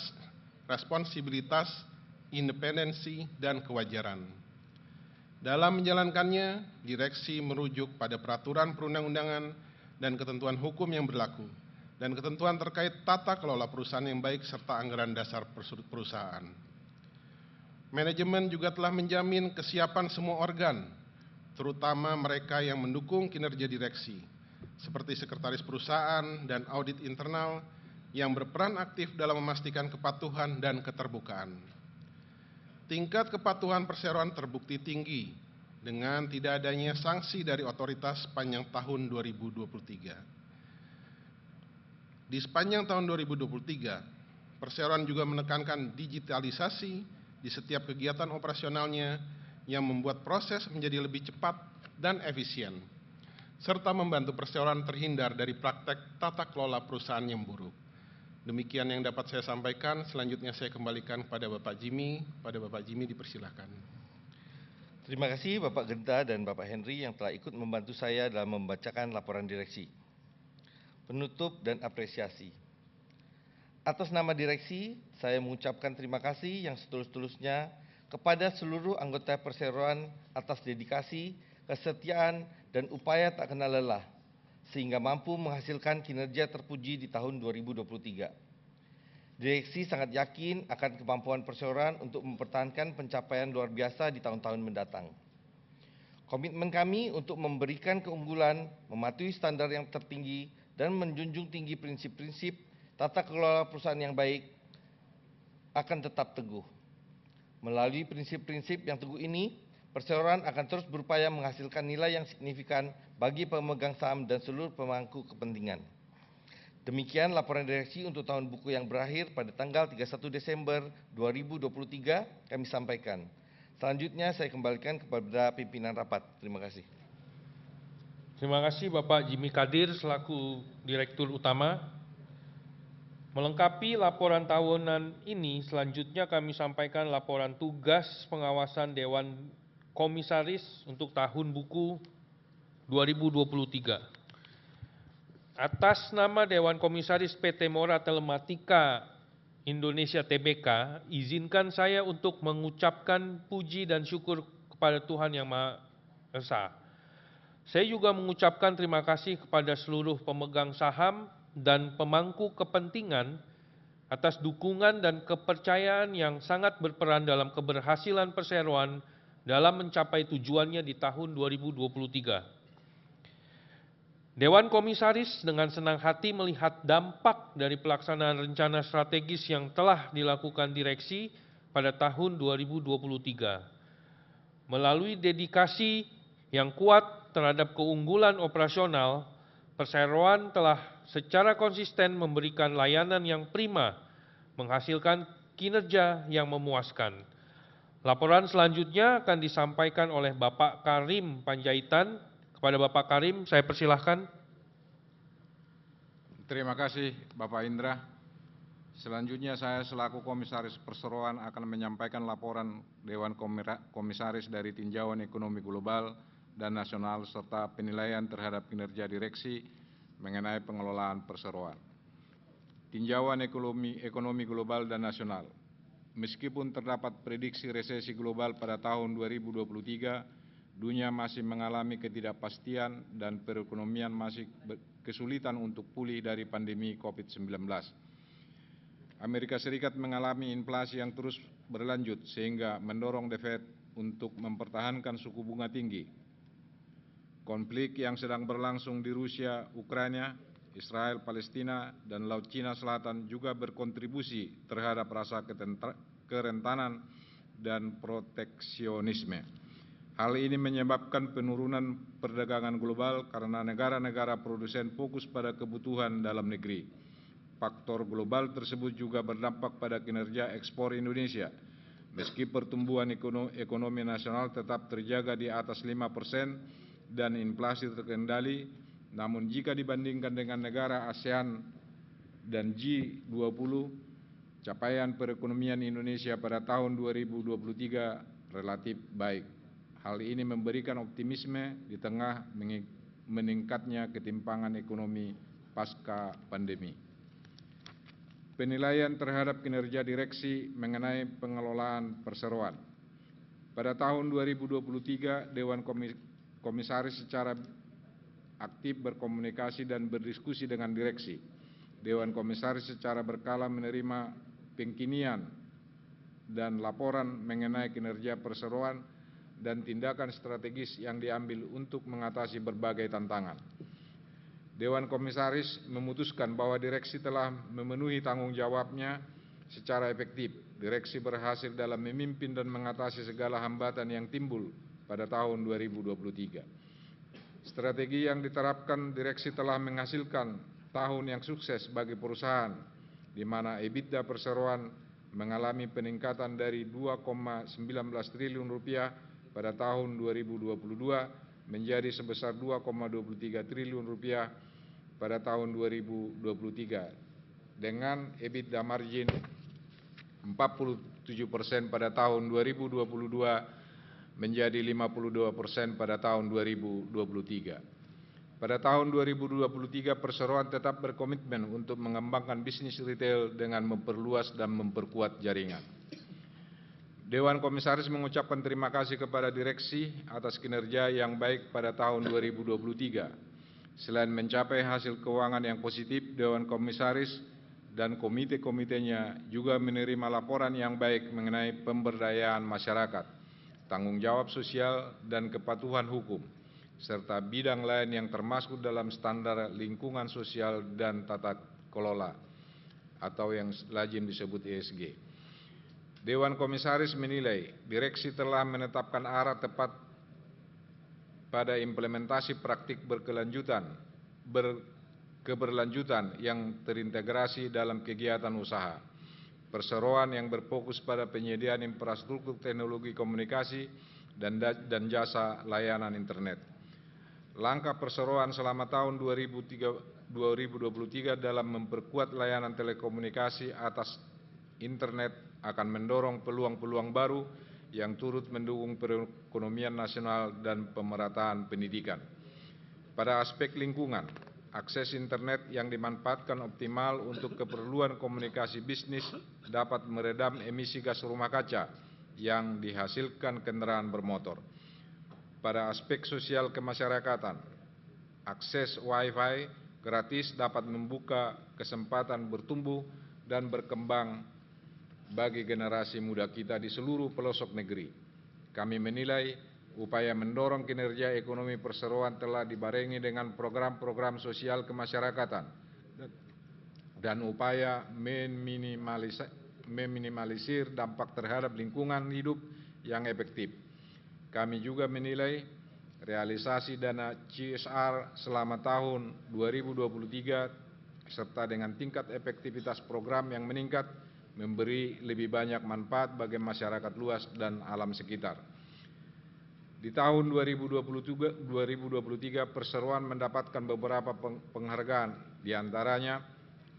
responsibilitas, independensi, dan kewajaran. Dalam menjalankannya, direksi merujuk pada peraturan perundang-undangan dan ketentuan hukum yang berlaku, dan ketentuan terkait tata kelola perusahaan yang baik serta anggaran dasar perusahaan. Manajemen juga telah menjamin kesiapan semua organ, terutama mereka yang mendukung kinerja direksi, seperti sekretaris perusahaan dan audit internal, yang berperan aktif dalam memastikan kepatuhan dan keterbukaan. Tingkat kepatuhan perseroan terbukti tinggi dengan tidak adanya sanksi dari otoritas sepanjang tahun 2023. Di sepanjang tahun 2023, perseroan juga menekankan digitalisasi di setiap kegiatan operasionalnya yang membuat proses menjadi lebih cepat dan efisien, serta membantu perseroan terhindar dari praktek tata kelola perusahaan yang buruk. Demikian yang dapat saya sampaikan. Selanjutnya saya kembalikan kepada Bapak Jimmy. Pada Bapak Jimmy dipersilahkan. Terima kasih Bapak Genta dan Bapak Henry yang telah ikut membantu saya dalam membacakan laporan direksi. Penutup dan apresiasi. Atas nama direksi, saya mengucapkan terima kasih yang setulus-tulusnya kepada seluruh anggota perseroan atas dedikasi, kesetiaan, dan upaya tak kenal lelah, sehingga mampu menghasilkan kinerja terpuji di tahun 2023. Direksi sangat yakin akan kemampuan perseroan untuk mempertahankan pencapaian luar biasa di tahun-tahun mendatang. Komitmen kami untuk memberikan keunggulan, mematuhi standar yang tertinggi, dan menjunjung tinggi prinsip-prinsip tata kelola perusahaan yang baik akan tetap teguh. Melalui prinsip-prinsip yang teguh ini, perseroan akan terus berupaya menghasilkan nilai yang signifikan bagi pemegang saham dan seluruh pemangku kepentingan. Demikian laporan direksi untuk tahun buku yang berakhir pada tanggal 31 Desember 2023 kami sampaikan. Selanjutnya saya kembalikan kepada pimpinan rapat. Terima kasih. Terima kasih Bapak Jimmy Kadir selaku Direktur Utama. Melengkapi laporan tahunan ini, selanjutnya kami sampaikan laporan tugas pengawasan Dewan Komisaris untuk tahun buku 2023. Atas nama Dewan Komisaris PT Mora Telematika Indonesia Tbk, izinkan saya untuk mengucapkan puji dan syukur kepada Tuhan Yang Maha Esa. Saya juga mengucapkan terima kasih kepada seluruh pemegang saham dan pemangku kepentingan atas dukungan dan kepercayaan yang sangat berperan dalam keberhasilan perseroan dalam mencapai tujuannya di tahun 2023. Dewan Komisaris dengan senang hati melihat dampak dari pelaksanaan rencana strategis yang telah dilakukan direksi pada tahun 2023. Melalui dedikasi yang kuat terhadap keunggulan operasional, perseroan telah secara konsisten memberikan layanan yang prima, menghasilkan kinerja yang memuaskan. Laporan selanjutnya akan disampaikan oleh Bapak Karim Panjaitan. Kepada Bapak Karim, saya persilahkan. Terima kasih Bapak Indra. Selanjutnya saya selaku Komisaris Perseroan akan menyampaikan laporan Dewan Komisaris dari tinjauan ekonomi global dan nasional serta penilaian terhadap kinerja direksi mengenai pengelolaan perseroan. Tinjauan ekonomi global dan nasional. Meskipun terdapat prediksi resesi global pada tahun 2023, dunia masih mengalami ketidakpastian dan perekonomian masih kesulitan untuk pulih dari pandemi COVID-19. Amerika Serikat mengalami inflasi yang terus berlanjut sehingga mendorong The Fed untuk mempertahankan suku bunga tinggi. Konflik yang sedang berlangsung di Rusia, Ukraina, Israel, Palestina, dan Laut Cina Selatan juga berkontribusi terhadap rasa kerentanan dan proteksionisme. Hal ini menyebabkan penurunan perdagangan global karena negara-negara produsen fokus pada kebutuhan dalam negeri. Faktor global tersebut juga berdampak pada kinerja ekspor Indonesia. Meski pertumbuhan ekonomi nasional tetap terjaga di atas 5% dan inflasi terkendali, namun jika dibandingkan dengan negara ASEAN dan G20, capaian perekonomian Indonesia pada tahun 2023 relatif baik. Hal ini memberikan optimisme di tengah meningkatnya ketimpangan ekonomi pasca pandemi. Penilaian terhadap kinerja direksi mengenai pengelolaan perseroan. Pada tahun 2023, Dewan Komisaris secara aktif berkomunikasi dan berdiskusi dengan direksi. Dewan Komisaris secara berkala menerima pengkinian dan laporan mengenai kinerja perseroan dan tindakan strategis yang diambil untuk mengatasi berbagai tantangan. Dewan Komisaris memutuskan bahwa direksi telah memenuhi tanggung jawabnya secara efektif. Direksi berhasil dalam memimpin dan mengatasi segala hambatan yang timbul pada tahun 2023. Strategi yang diterapkan direksi telah menghasilkan tahun yang sukses bagi perusahaan, di mana EBITDA perseroan mengalami peningkatan dari 2,19 triliun rupiah pada tahun 2022 menjadi sebesar 2,23 triliun rupiah pada tahun 2023 dengan EBITDA margin 47% pada tahun 2022 menjadi 52% pada tahun 2023. Pada tahun 2023 perseroan tetap berkomitmen untuk mengembangkan bisnis retail dengan memperluas dan memperkuat jaringan. Dewan Komisaris mengucapkan terima kasih kepada direksi atas kinerja yang baik pada tahun 2023. Selain mencapai hasil keuangan yang positif, Dewan Komisaris dan komite-komitenya juga menerima laporan yang baik mengenai pemberdayaan masyarakat, tanggung jawab sosial dan kepatuhan hukum, serta bidang lain yang termasuk dalam standar lingkungan sosial dan tata kelola atau yang lazim disebut ESG. Dewan Komisaris menilai direksi telah menetapkan arah tepat pada implementasi praktik keberlanjutan yang terintegrasi dalam kegiatan usaha perseroan yang berfokus pada penyediaan infrastruktur teknologi komunikasi dan jasa layanan internet. Langkah perseroan selama tahun 2023 dalam memperkuat layanan telekomunikasi atas internet akan mendorong peluang-peluang baru yang turut mendukung perekonomian nasional dan pemerataan pendidikan. Pada aspek lingkungan, akses internet yang dimanfaatkan optimal untuk keperluan komunikasi bisnis dapat meredam emisi gas rumah kaca yang dihasilkan kendaraan bermotor. Pada aspek sosial kemasyarakatan, akses Wi-Fi gratis dapat membuka kesempatan bertumbuh dan berkembang bagi generasi muda kita di seluruh pelosok negeri. Kami menilai upaya mendorong kinerja ekonomi perseroan telah dibarengi dengan program-program sosial kemasyarakatan dan upaya meminimalisir dampak terhadap lingkungan hidup yang efektif. Kami juga menilai realisasi dana CSR selama tahun 2023 serta dengan tingkat efektivitas program yang meningkat memberi lebih banyak manfaat bagi masyarakat luas dan alam sekitar. Di tahun 2023 perseroan mendapatkan beberapa penghargaan, diantaranya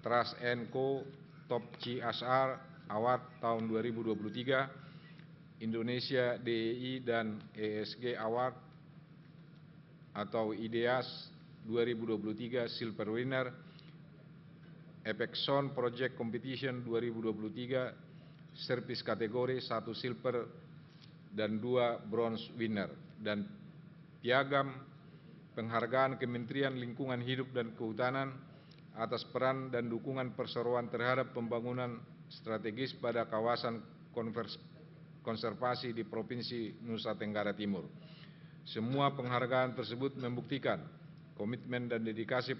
Trust & Co Top CSR Award tahun 2023, Indonesia DEI dan ESG Award atau IDEAS 2023 Silver Winner, Epexon Project Competition 2023 Service kategori 1 Silver dan 2 Bronze Winner, dan piagam penghargaan Kementerian Lingkungan Hidup dan Kehutanan atas peran dan dukungan perseroan terhadap pembangunan strategis pada kawasan konservasi di Provinsi Nusa Tenggara Timur. Semua penghargaan tersebut membuktikan komitmen dan dedikasi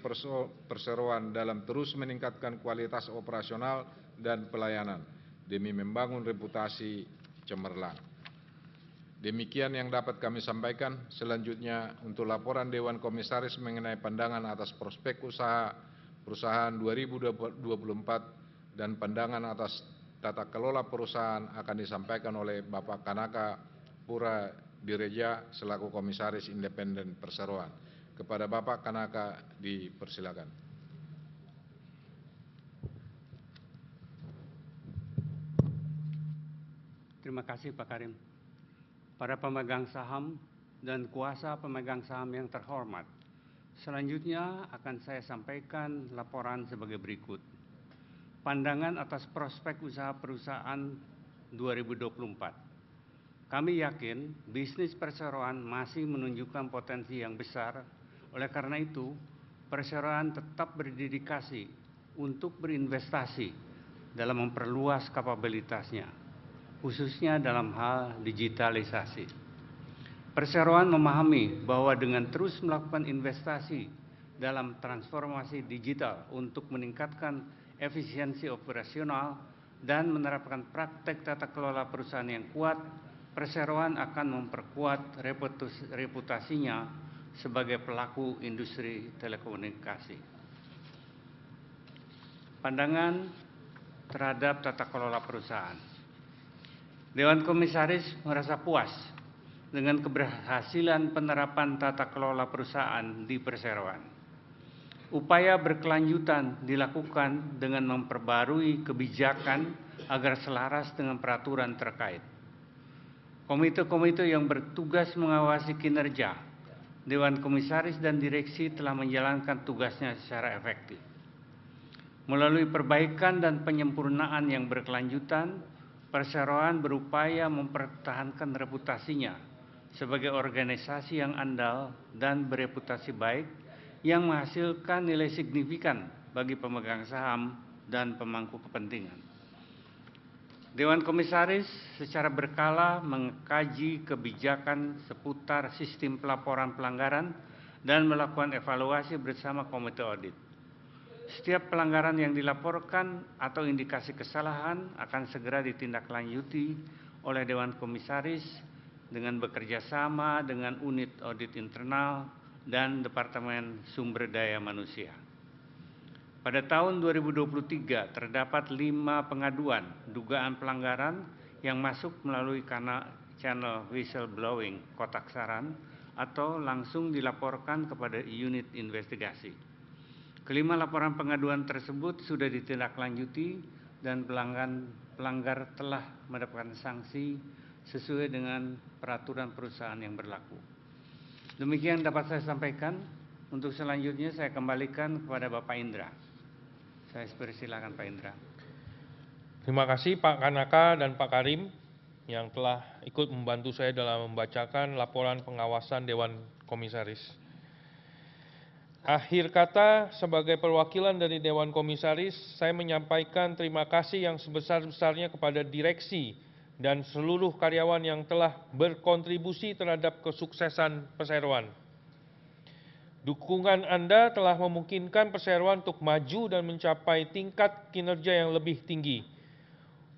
perseroan dalam terus meningkatkan kualitas operasional dan pelayanan demi membangun reputasi cemerlang. Demikian yang dapat kami sampaikan. Selanjutnya untuk laporan Dewan Komisaris mengenai pandangan atas prospek usaha perusahaan 2024 dan pandangan atas tata kelola perusahaan akan disampaikan oleh Bapak Kanaka Pura Direja selaku Komisaris Independen Perseroan. Kepada Bapak Kanaka dipersilakan. Terima kasih Pak Karim. Para pemegang saham dan kuasa pemegang saham yang terhormat, selanjutnya akan saya sampaikan laporan sebagai berikut. Pandangan atas prospek usaha perusahaan 2024. Kami yakin bisnis perseroan masih menunjukkan potensi yang besar. Oleh karena itu, perseroan tetap berdedikasi untuk berinvestasi dalam memperluas kapabilitasnya, khususnya dalam hal digitalisasi. Perseroan memahami bahwa dengan terus melakukan investasi dalam transformasi digital untuk meningkatkan efisiensi operasional dan menerapkan praktek tata kelola perusahaan yang kuat, perseroan akan memperkuat reputasinya sebagai pelaku industri telekomunikasi. Pandangan terhadap tata kelola perusahaan. Dewan Komisaris merasa puas dengan keberhasilan penerapan tata kelola perusahaan di perseroan. Upaya berkelanjutan dilakukan dengan memperbarui kebijakan agar selaras dengan peraturan terkait. Komite-komite yang bertugas mengawasi kinerja Dewan Komisaris dan Direksi telah menjalankan tugasnya secara efektif. Melalui perbaikan dan penyempurnaan yang berkelanjutan, perseroan berupaya mempertahankan reputasinya sebagai organisasi yang andal dan bereputasi baik yang menghasilkan nilai signifikan bagi pemegang saham dan pemangku kepentingan. Dewan Komisaris secara berkala mengkaji kebijakan seputar sistem pelaporan pelanggaran dan melakukan evaluasi bersama komite audit. Setiap pelanggaran yang dilaporkan atau indikasi kesalahan akan segera ditindaklanjuti oleh Dewan Komisaris dengan bekerja sama dengan unit audit internal dan Departemen Sumber Daya Manusia. Pada tahun 2023 terdapat 5 pengaduan dugaan pelanggaran yang masuk melalui channel whistleblowing kotak saran atau langsung dilaporkan kepada unit investigasi. Kelima laporan pengaduan tersebut sudah ditindaklanjuti dan pelanggar telah mendapatkan sanksi sesuai dengan peraturan perusahaan yang berlaku. Demikian dapat saya sampaikan. Untuk selanjutnya saya kembalikan kepada Bapak Indra. Saya persilakan Pak Indra. Terima kasih Pak Kanaka dan Pak Karim yang telah ikut membantu saya dalam membacakan laporan pengawasan Dewan Komisaris. Akhir kata, sebagai perwakilan dari Dewan Komisaris, saya menyampaikan terima kasih yang sebesar-besarnya kepada direksi dan seluruh karyawan yang telah berkontribusi terhadap kesuksesan perseroan. Dukungan Anda telah memungkinkan perseroan untuk maju dan mencapai tingkat kinerja yang lebih tinggi.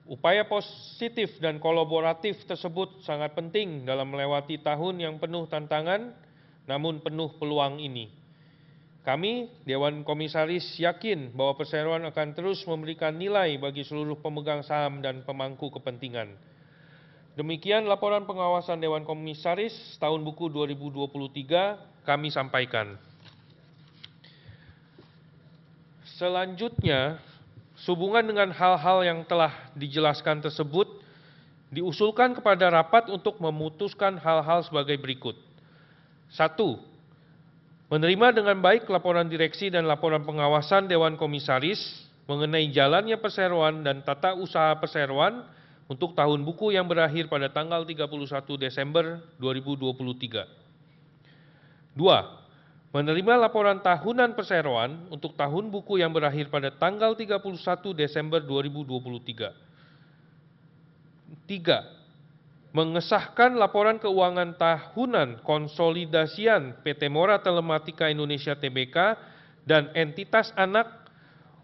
Upaya positif dan kolaboratif tersebut sangat penting dalam melewati tahun yang penuh tantangan, namun penuh peluang ini. Kami, Dewan Komisaris, yakin bahwa perseroan akan terus memberikan nilai bagi seluruh pemegang saham dan pemangku kepentingan. Demikian laporan pengawasan Dewan Komisaris tahun buku 2023 kami sampaikan. Selanjutnya, sehubungan dengan hal-hal yang telah dijelaskan tersebut, diusulkan kepada rapat untuk memutuskan hal-hal sebagai berikut. 1. Menerima dengan baik laporan direksi dan laporan pengawasan Dewan Komisaris mengenai jalannya perseroan dan tata usaha perseroan untuk tahun buku yang berakhir pada tanggal 31 Desember 2023. 2. Menerima laporan tahunan perseroan untuk tahun buku yang berakhir pada tanggal 31 Desember 2023. 3. Mengesahkan laporan keuangan tahunan konsolidasian PT Mora Telematika Indonesia Tbk dan entitas anak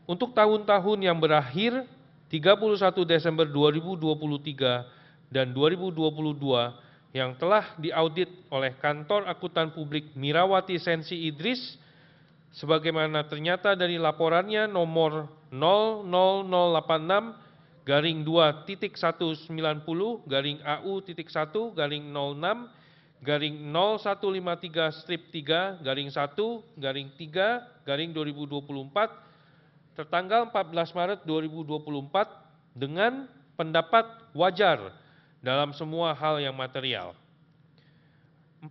untuk tahun-tahun yang berakhir 31 Desember 2023 dan 2022 yang telah diaudit oleh Kantor Akuntan Publik Mirawati Sensi Idris sebagaimana ternyata dari laporannya nomor 000-190-AU-1-006-001-3-1-3-2024 tertanggal 14 Maret 2024 dengan pendapat wajar dalam semua hal yang material. 4.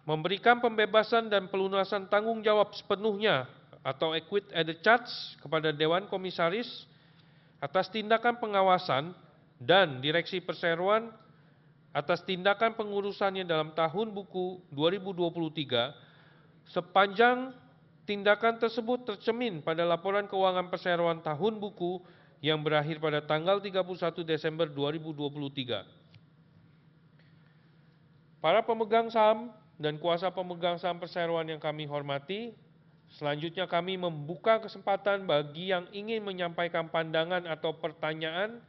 Memberikan pembebasan dan pelunasan tanggung jawab sepenuhnya atau equit added charge kepada Dewan Komisaris atas tindakan pengawasan dan direksi perseroan atas tindakan pengurusannya dalam tahun buku 2023 sepanjang tindakan tersebut tercermin pada laporan keuangan perseroan tahun buku yang berakhir pada tanggal 31 Desember 2023. Para pemegang saham dan kuasa pemegang saham perseroan yang kami hormati, Selanjutnya kami membuka kesempatan bagi yang ingin menyampaikan pandangan atau pertanyaan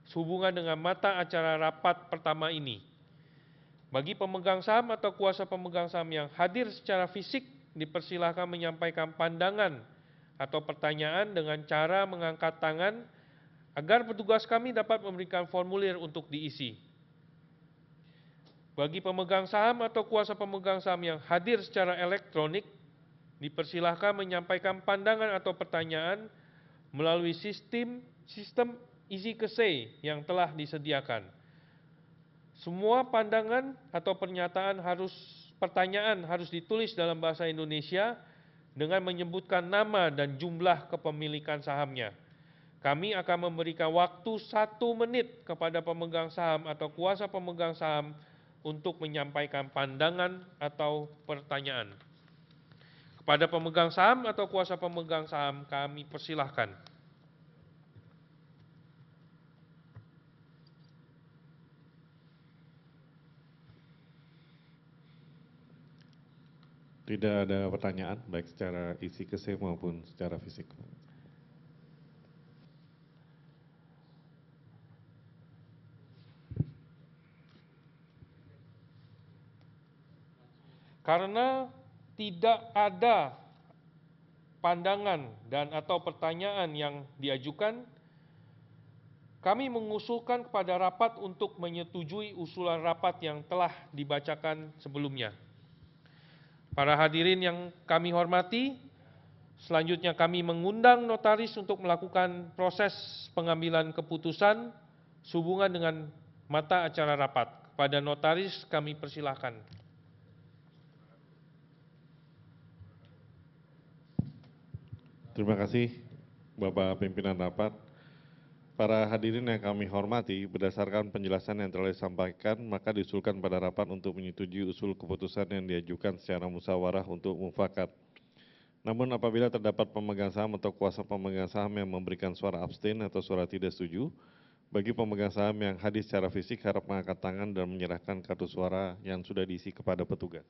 sehubungan dengan mata acara rapat pertama ini. Bagi pemegang saham atau kuasa pemegang saham yang hadir secara fisik, dipersilakan menyampaikan pandangan atau pertanyaan dengan cara mengangkat tangan agar petugas kami dapat memberikan formulir untuk diisi. Bagi pemegang saham atau kuasa pemegang saham yang hadir secara elektronik, dipersilahkan menyampaikan pandangan atau pertanyaan melalui sistem isi kese yang telah disediakan. Semua pandangan atau pertanyaan harus ditulis dalam bahasa Indonesia dengan menyebutkan nama dan jumlah kepemilikan sahamnya. Kami akan memberikan waktu 1 menit kepada pemegang saham atau kuasa pemegang saham untuk menyampaikan pandangan atau pertanyaan. Kepada pemegang saham atau kuasa pemegang saham, kami persilahkan. Tidak ada pertanyaan, baik secara isi kese maupun secara fisik. Karena tidak ada pandangan dan atau pertanyaan yang diajukan, kami mengusulkan kepada rapat untuk menyetujui usulan rapat yang telah dibacakan sebelumnya. Para hadirin yang kami hormati, selanjutnya kami mengundang notaris untuk melakukan proses pengambilan keputusan sehubungan dengan mata acara rapat. Kepada notaris kami persilahkan. Terima kasih Bapak Pimpinan Rapat. Para hadirin yang kami hormati, berdasarkan penjelasan yang telah disampaikan, maka diusulkan pada rapat untuk menyetujui usul keputusan yang diajukan secara musyawarah untuk mufakat. Namun apabila terdapat pemegang saham atau kuasa pemegang saham yang memberikan suara abstain atau suara tidak setuju, bagi pemegang saham yang hadir secara fisik harap mengangkat tangan dan menyerahkan kartu suara yang sudah diisi kepada petugas.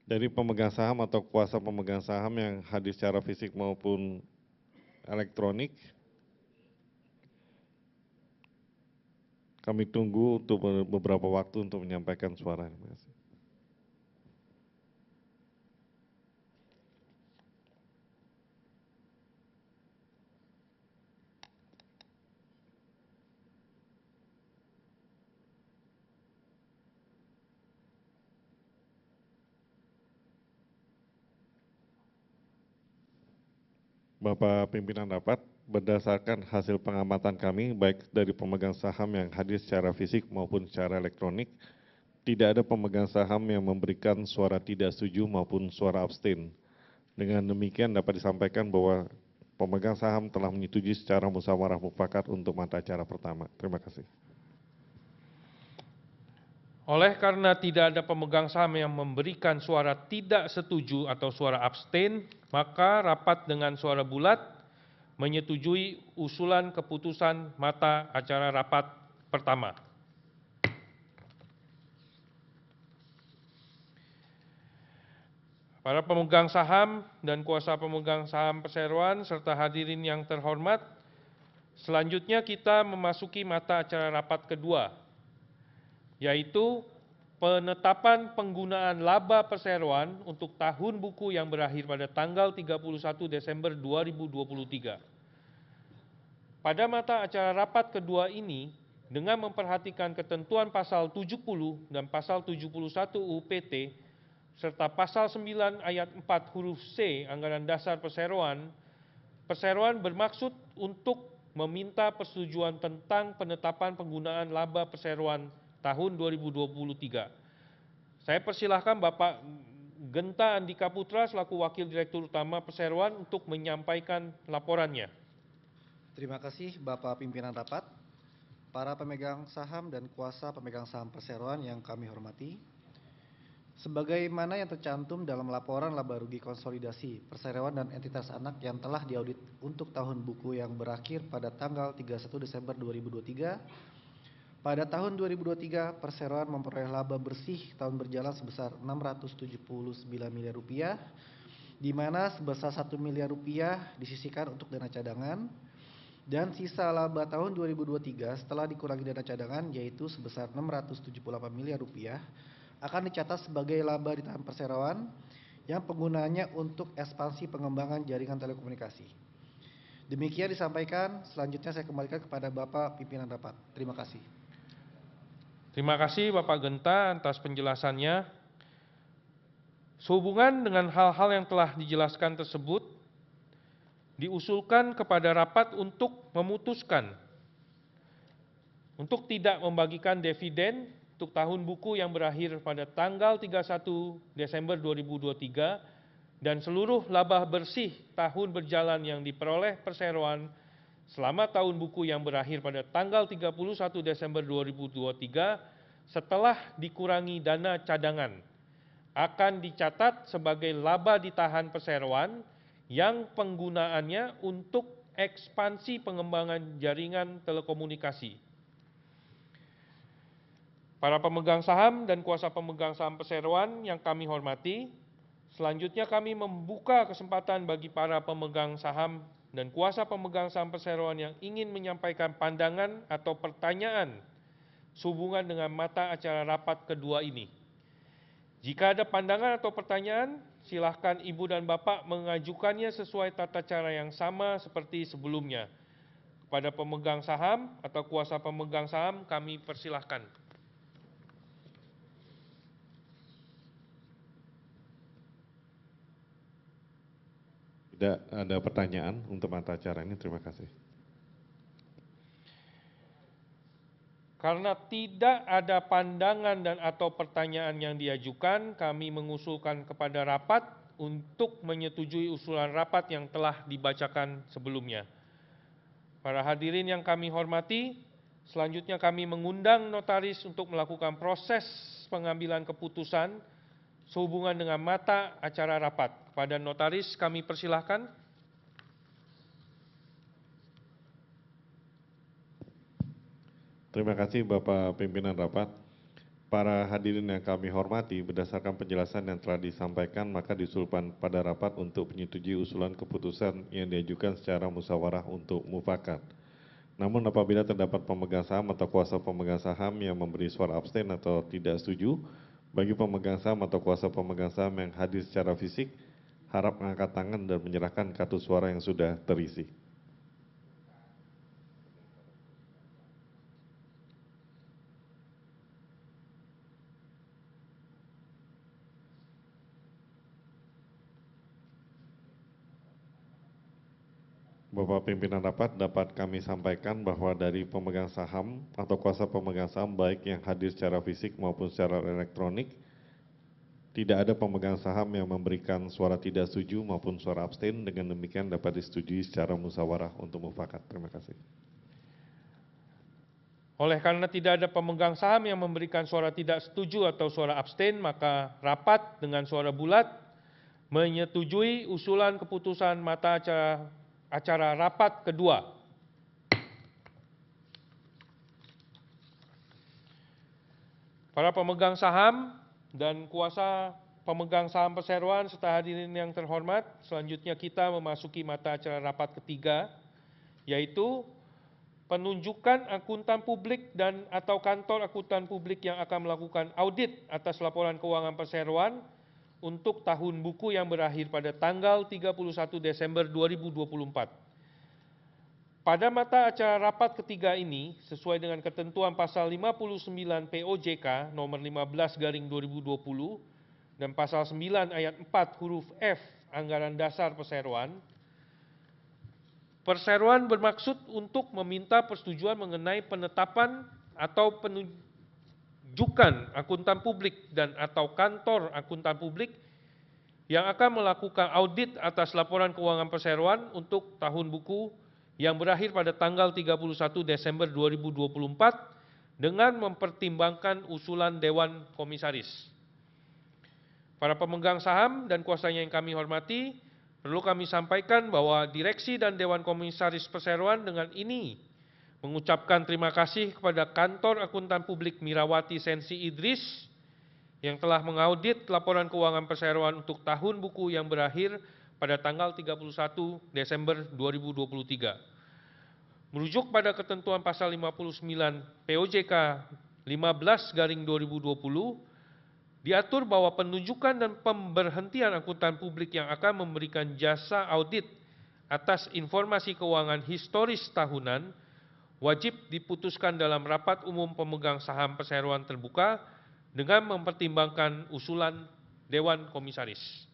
Dari pemegang saham atau kuasa pemegang saham yang hadir secara fisik maupun elektronik, kami tunggu untuk beberapa waktu untuk menyampaikan suara. Terima kasih. Bapak Pimpinan Rapat, berdasarkan hasil pengamatan kami, baik dari pemegang saham yang hadir secara fisik maupun secara elektronik, tidak ada pemegang saham yang memberikan suara tidak setuju maupun suara abstain. Dengan demikian dapat disampaikan bahwa pemegang saham telah menyetujui secara musyawarah mufakat untuk mata acara pertama. Terima kasih. Oleh karena tidak ada pemegang saham yang memberikan suara tidak setuju atau suara abstain, maka rapat dengan suara bulat menyetujui usulan keputusan mata acara rapat pertama. Para pemegang saham dan kuasa pemegang saham perseroan serta hadirin yang terhormat, selanjutnya kita memasuki mata acara rapat kedua, yaitu penetapan penggunaan laba perseroan untuk tahun buku yang berakhir pada tanggal 31 Desember 2023. Pada mata acara rapat kedua ini, dengan memperhatikan ketentuan pasal 70 dan pasal 71 UU PT, serta pasal 9 ayat 4 huruf C Anggaran Dasar Perseroan, perseroan bermaksud untuk meminta persetujuan tentang penetapan penggunaan laba perseroan tahun 2023. Saya persilahkan Bapak Genta Andika Putra selaku Wakil Direktur Utama Perseroan untuk menyampaikan laporannya. Terima kasih Bapak Pimpinan Rapat, para pemegang saham dan kuasa pemegang saham perseroan yang kami hormati. Sebagaimana yang tercantum dalam laporan laba rugi konsolidasi perseroan dan entitas anak yang telah diaudit untuk tahun buku yang berakhir pada tanggal 31 Desember 2023, Pada tahun 2023, perseroan memperoleh laba bersih tahun berjalan sebesar Rp679 miliar, di mana sebesar Rp1 miliar disisihkan untuk dana cadangan, dan sisa laba tahun 2023 setelah dikurangi dana cadangan yaitu sebesar Rp678 miliar akan dicatat sebagai laba di tangan perseroan yang penggunaannya untuk ekspansi pengembangan jaringan telekomunikasi. Demikian disampaikan, selanjutnya saya kembalikan kepada Bapak Pimpinan Rapat. Terima kasih. Terima kasih Bapak Genta atas penjelasannya. Sehubungan dengan hal-hal yang telah dijelaskan tersebut, diusulkan kepada rapat untuk memutuskan untuk tidak membagikan dividen untuk tahun buku yang berakhir pada tanggal 31 Desember 2023 dan seluruh laba bersih tahun berjalan yang diperoleh perseroan selama tahun buku yang berakhir pada tanggal 31 Desember 2023 setelah dikurangi dana cadangan akan dicatat sebagai laba ditahan perseroan yang penggunaannya untuk ekspansi pengembangan jaringan telekomunikasi. Para pemegang saham dan kuasa pemegang saham perseroan yang kami hormati, selanjutnya kami membuka kesempatan bagi para pemegang saham dan kuasa pemegang saham perseroan yang ingin menyampaikan pandangan atau pertanyaan sehubungan dengan mata acara rapat kedua ini. Jika ada pandangan atau pertanyaan, silakan Ibu dan Bapak mengajukannya sesuai tata cara yang sama seperti sebelumnya. Kepada pemegang saham atau kuasa pemegang saham, kami persilahkan. Tidak ada pertanyaan untuk mata acara ini, terima kasih. Karena tidak ada pandangan dan atau pertanyaan yang diajukan, kami mengusulkan kepada rapat untuk menyetujui usulan rapat yang telah dibacakan sebelumnya. Para hadirin yang kami hormati, selanjutnya kami mengundang notaris untuk melakukan proses pengambilan keputusan sehubungan dengan mata acara rapat. Kepada notaris kami persilahkan. Terima kasih Bapak Pimpinan Rapat. Para hadirin yang kami hormati, berdasarkan penjelasan yang telah disampaikan, maka diusulkan pada rapat untuk menyetujui usulan keputusan yang diajukan secara musyawarah untuk mufakat. Namun apabila terdapat pemegang saham atau kuasa pemegang saham yang memberi suara abstain atau tidak setuju, bagi pemegang saham atau kuasa pemegang saham yang hadir secara fisik, harap mengangkat tangan dan menyerahkan kartu suara yang sudah terisi. Bapak Pimpinan Rapat, dapat kami sampaikan bahwa dari pemegang saham atau kuasa pemegang saham baik yang hadir secara fisik maupun secara elektronik, tidak ada pemegang saham yang memberikan suara tidak setuju maupun suara abstain. Dengan demikian dapat disetujui secara musyawarah untuk mufakat. Terima kasih. Oleh karena tidak ada pemegang saham yang memberikan suara tidak setuju atau suara abstain, maka rapat dengan suara bulat menyetujui usulan keputusan mata acara rapat kedua. Para pemegang saham dan kuasa pemegang saham perseroan serta hadirin yang terhormat, selanjutnya kita memasuki mata acara rapat ketiga, yaitu penunjukan akuntan publik dan atau kantor akuntan publik yang akan melakukan audit atas laporan keuangan perseroan untuk tahun buku yang berakhir pada tanggal 31 Desember 2024. Pada mata acara rapat ketiga ini, sesuai dengan ketentuan pasal 59 POJK nomor 15/2020 dan pasal 9 ayat 4 huruf F Anggaran Dasar Perseroan, Perseroan bermaksud untuk meminta persetujuan mengenai penetapan atau penunjukan akuntan publik dan atau kantor akuntan publik yang akan melakukan audit atas laporan keuangan perseroan untuk tahun buku yang berakhir pada tanggal 31 Desember 2024 dengan mempertimbangkan usulan Dewan Komisaris. Para pemegang saham dan kuasanya yang kami hormati, perlu kami sampaikan bahwa Direksi dan Dewan Komisaris Perseroan dengan ini mengucapkan terima kasih kepada Kantor Akuntan Publik Mirawati Sensi Idris yang telah mengaudit laporan keuangan perseroan untuk tahun buku yang berakhir pada tanggal 31 Desember 2023. Merujuk pada ketentuan pasal 59 POJK 15/2020, diatur bahwa penunjukan dan pemberhentian akuntan publik yang akan memberikan jasa audit atas informasi keuangan historis tahunan wajib diputuskan dalam rapat umum pemegang saham perseroan terbuka dengan mempertimbangkan usulan Dewan Komisaris.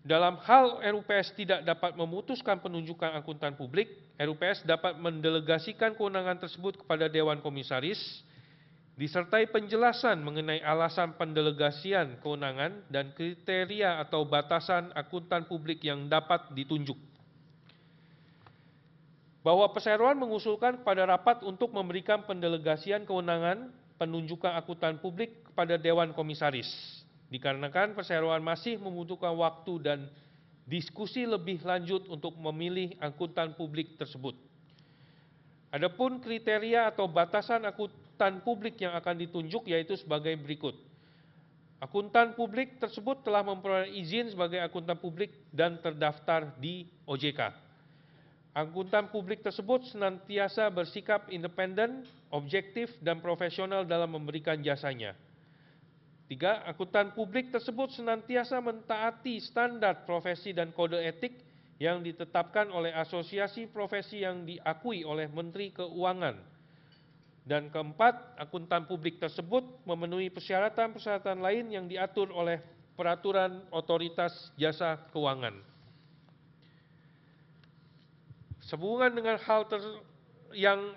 Dalam hal RUPS tidak dapat memutuskan penunjukan akuntan publik, RUPS dapat mendelegasikan kewenangan tersebut kepada Dewan Komisaris, disertai penjelasan mengenai alasan pendelegasian kewenangan dan kriteria atau batasan akuntan publik yang dapat ditunjuk. Bahwa perseroan mengusulkan kepada rapat untuk memberikan pendelegasian kewenangan penunjukan akuntan publik kepada Dewan Komisaris, dikarenakan perseroan masih membutuhkan waktu dan diskusi lebih lanjut untuk memilih akuntan publik tersebut. Adapun kriteria atau batasan akuntan publik yang akan ditunjuk yaitu sebagai berikut. Akuntan publik tersebut telah memperoleh izin sebagai akuntan publik dan terdaftar di OJK. Akuntan publik tersebut senantiasa bersikap independen, objektif, dan profesional dalam memberikan jasanya. 3. Akuntan publik tersebut senantiasa mentaati standar profesi dan kode etik yang ditetapkan oleh asosiasi profesi yang diakui oleh Menteri Keuangan. Dan keempat, akuntan publik tersebut memenuhi persyaratan-persyaratan lain yang diatur oleh peraturan otoritas jasa keuangan. Sehubungan dengan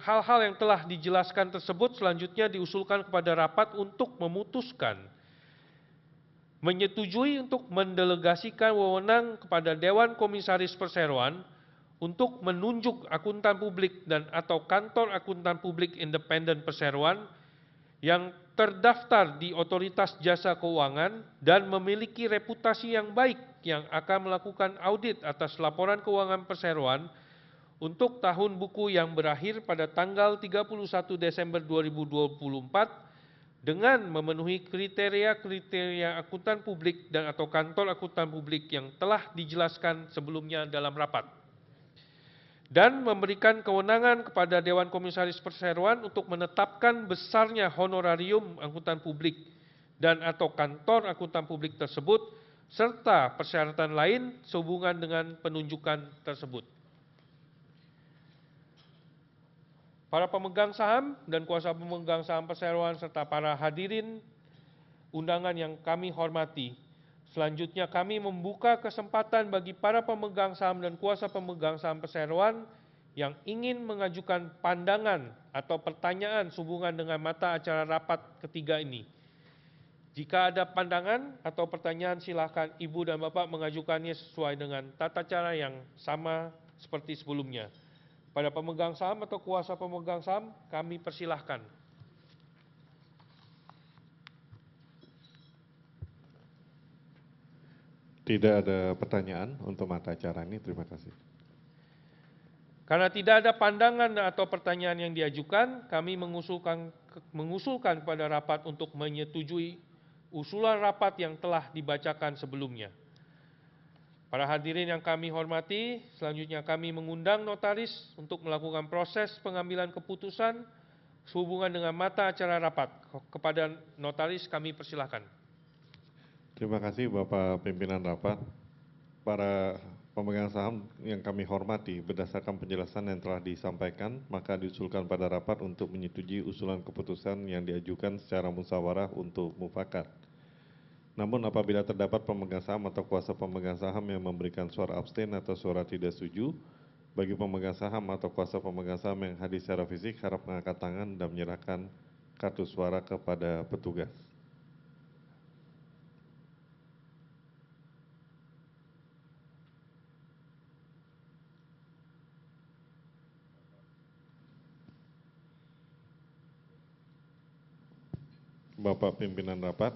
hal-hal yang telah dijelaskan tersebut, selanjutnya diusulkan kepada rapat untuk memutuskan menyetujui untuk mendelegasikan wewenang kepada Dewan Komisaris Perseroan untuk menunjuk akuntan publik dan atau kantor akuntan publik independen perseroan yang terdaftar di otoritas jasa keuangan dan memiliki reputasi yang baik yang akan melakukan audit atas laporan keuangan perseroan untuk tahun buku yang berakhir pada tanggal 31 Desember 2024 dengan memenuhi kriteria-kriteria akuntan publik dan atau kantor akuntan publik yang telah dijelaskan sebelumnya dalam rapat. Dan memberikan kewenangan kepada Dewan Komisaris Perseroan untuk menetapkan besarnya honorarium akuntan publik dan atau kantor akuntan publik tersebut serta persyaratan lain sehubungan dengan penunjukan tersebut. Para pemegang saham dan kuasa pemegang saham perseroan serta para hadirin undangan yang kami hormati. Selanjutnya kami membuka kesempatan bagi para pemegang saham dan kuasa pemegang saham perseroan yang ingin mengajukan pandangan atau pertanyaan sehubungan dengan mata acara rapat ketiga ini. Jika ada pandangan atau pertanyaan, silakan Ibu dan Bapak mengajukannya sesuai dengan tata cara yang sama seperti sebelumnya. Pada pemegang saham atau kuasa pemegang saham, kami persilahkan. Tidak ada pertanyaan untuk mata acara ini, terima kasih. Karena tidak ada pandangan atau pertanyaan yang diajukan, kami mengusulkan kepada rapat untuk menyetujui usulan rapat yang telah dibacakan sebelumnya. Para hadirin yang kami hormati, selanjutnya kami mengundang notaris untuk melakukan proses pengambilan keputusan sehubungan dengan mata acara rapat. Kepada notaris kami persilahkan. Terima kasih Bapak Pimpinan Rapat. Para pemegang saham yang kami hormati, berdasarkan penjelasan yang telah disampaikan, maka diusulkan pada rapat untuk menyetujui usulan keputusan yang diajukan secara musyawarah untuk mufakat. Namun apabila terdapat pemegang saham atau kuasa pemegang saham yang memberikan suara abstain atau suara tidak setuju, bagi pemegang saham atau kuasa pemegang saham yang hadir secara fisik harap mengangkat tangan dan menyerahkan kartu suara kepada petugas. Bapak Pimpinan Rapat,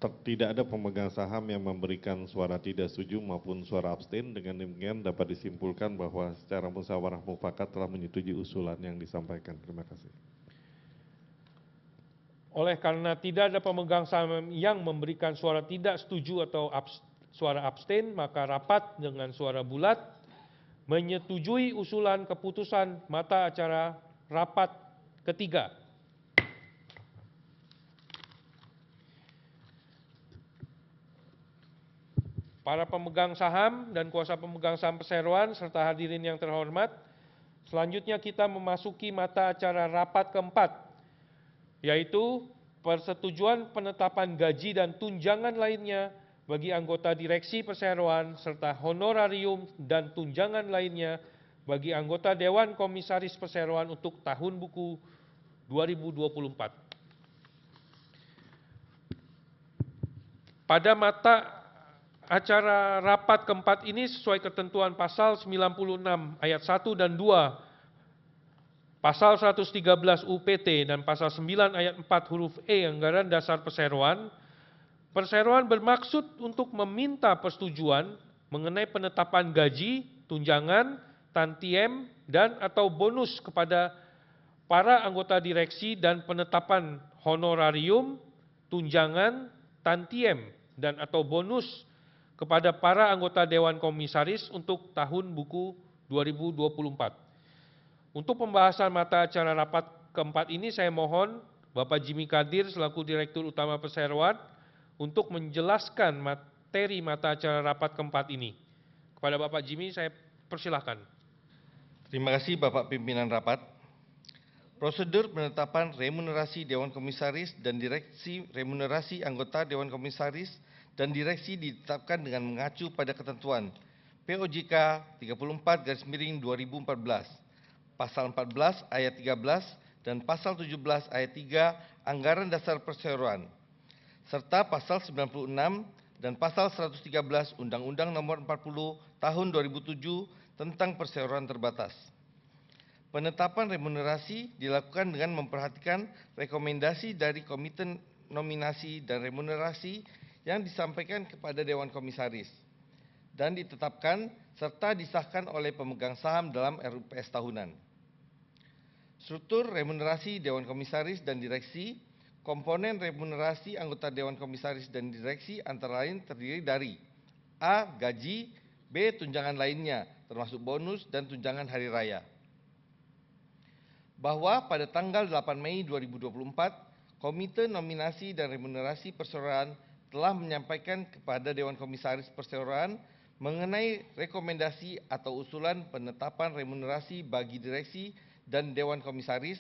tidak ada pemegang saham yang memberikan suara tidak setuju maupun suara abstain. Dengan demikian dapat disimpulkan bahwa secara musyawarah mufakat telah menyetujui usulan yang disampaikan. Terima kasih. Oleh karena tidak ada pemegang saham yang memberikan suara tidak setuju atau suara abstain, maka rapat dengan suara bulat menyetujui usulan keputusan mata acara rapat ketiga. Para pemegang saham dan kuasa pemegang saham perseroan serta hadirin yang terhormat, selanjutnya kita memasuki mata acara rapat keempat, yaitu persetujuan penetapan gaji dan tunjangan lainnya bagi anggota direksi perseroan serta honorarium dan tunjangan lainnya bagi anggota Dewan Komisaris Perseroan untuk tahun buku 2024. Pada mata acara rapat keempat ini sesuai ketentuan pasal 96 ayat 1 dan 2, pasal 113 UPT dan pasal 9 ayat 4 huruf E Anggaran Dasar Perseroan, Perseroan bermaksud untuk meminta persetujuan mengenai penetapan gaji, tunjangan, tantiem, dan atau bonus kepada para anggota direksi dan penetapan honorarium, tunjangan, tantiem, dan atau bonus kepada para anggota Dewan Komisaris untuk tahun buku 2024. Untuk pembahasan mata acara rapat keempat ini saya mohon Bapak Jimmy Kadir selaku Direktur Utama Perseroan untuk menjelaskan materi mata acara rapat keempat ini. Kepada Bapak Jimmy saya persilahkan. Terima kasih Bapak Pimpinan Rapat. Prosedur penetapan remunerasi Dewan Komisaris dan Direksi remunerasi anggota Dewan Komisaris dan Direksi ditetapkan dengan mengacu pada ketentuan POJK 34/2014, Pasal 14 ayat 13 dan Pasal 17 ayat 3 Anggaran Dasar Perseroan, serta Pasal 96 dan Pasal 113 Undang-Undang Nomor 40 Tahun 2007 tentang Perseroan Terbatas. Penetapan remunerasi dilakukan dengan memperhatikan rekomendasi dari Komite Nominasi dan Remunerasi yang disampaikan kepada Dewan Komisaris dan ditetapkan serta disahkan oleh pemegang saham dalam RUPS tahunan. Struktur remunerasi Dewan Komisaris dan Direksi, komponen remunerasi anggota Dewan Komisaris dan Direksi antara lain terdiri dari A. Gaji, B. Tunjangan lainnya termasuk bonus dan tunjangan hari raya. Bahwa pada tanggal 8 Mei 2024, Komite Nominasi dan Remunerasi Perseroan telah menyampaikan kepada Dewan Komisaris Perseroan mengenai rekomendasi atau usulan penetapan remunerasi bagi direksi dan Dewan Komisaris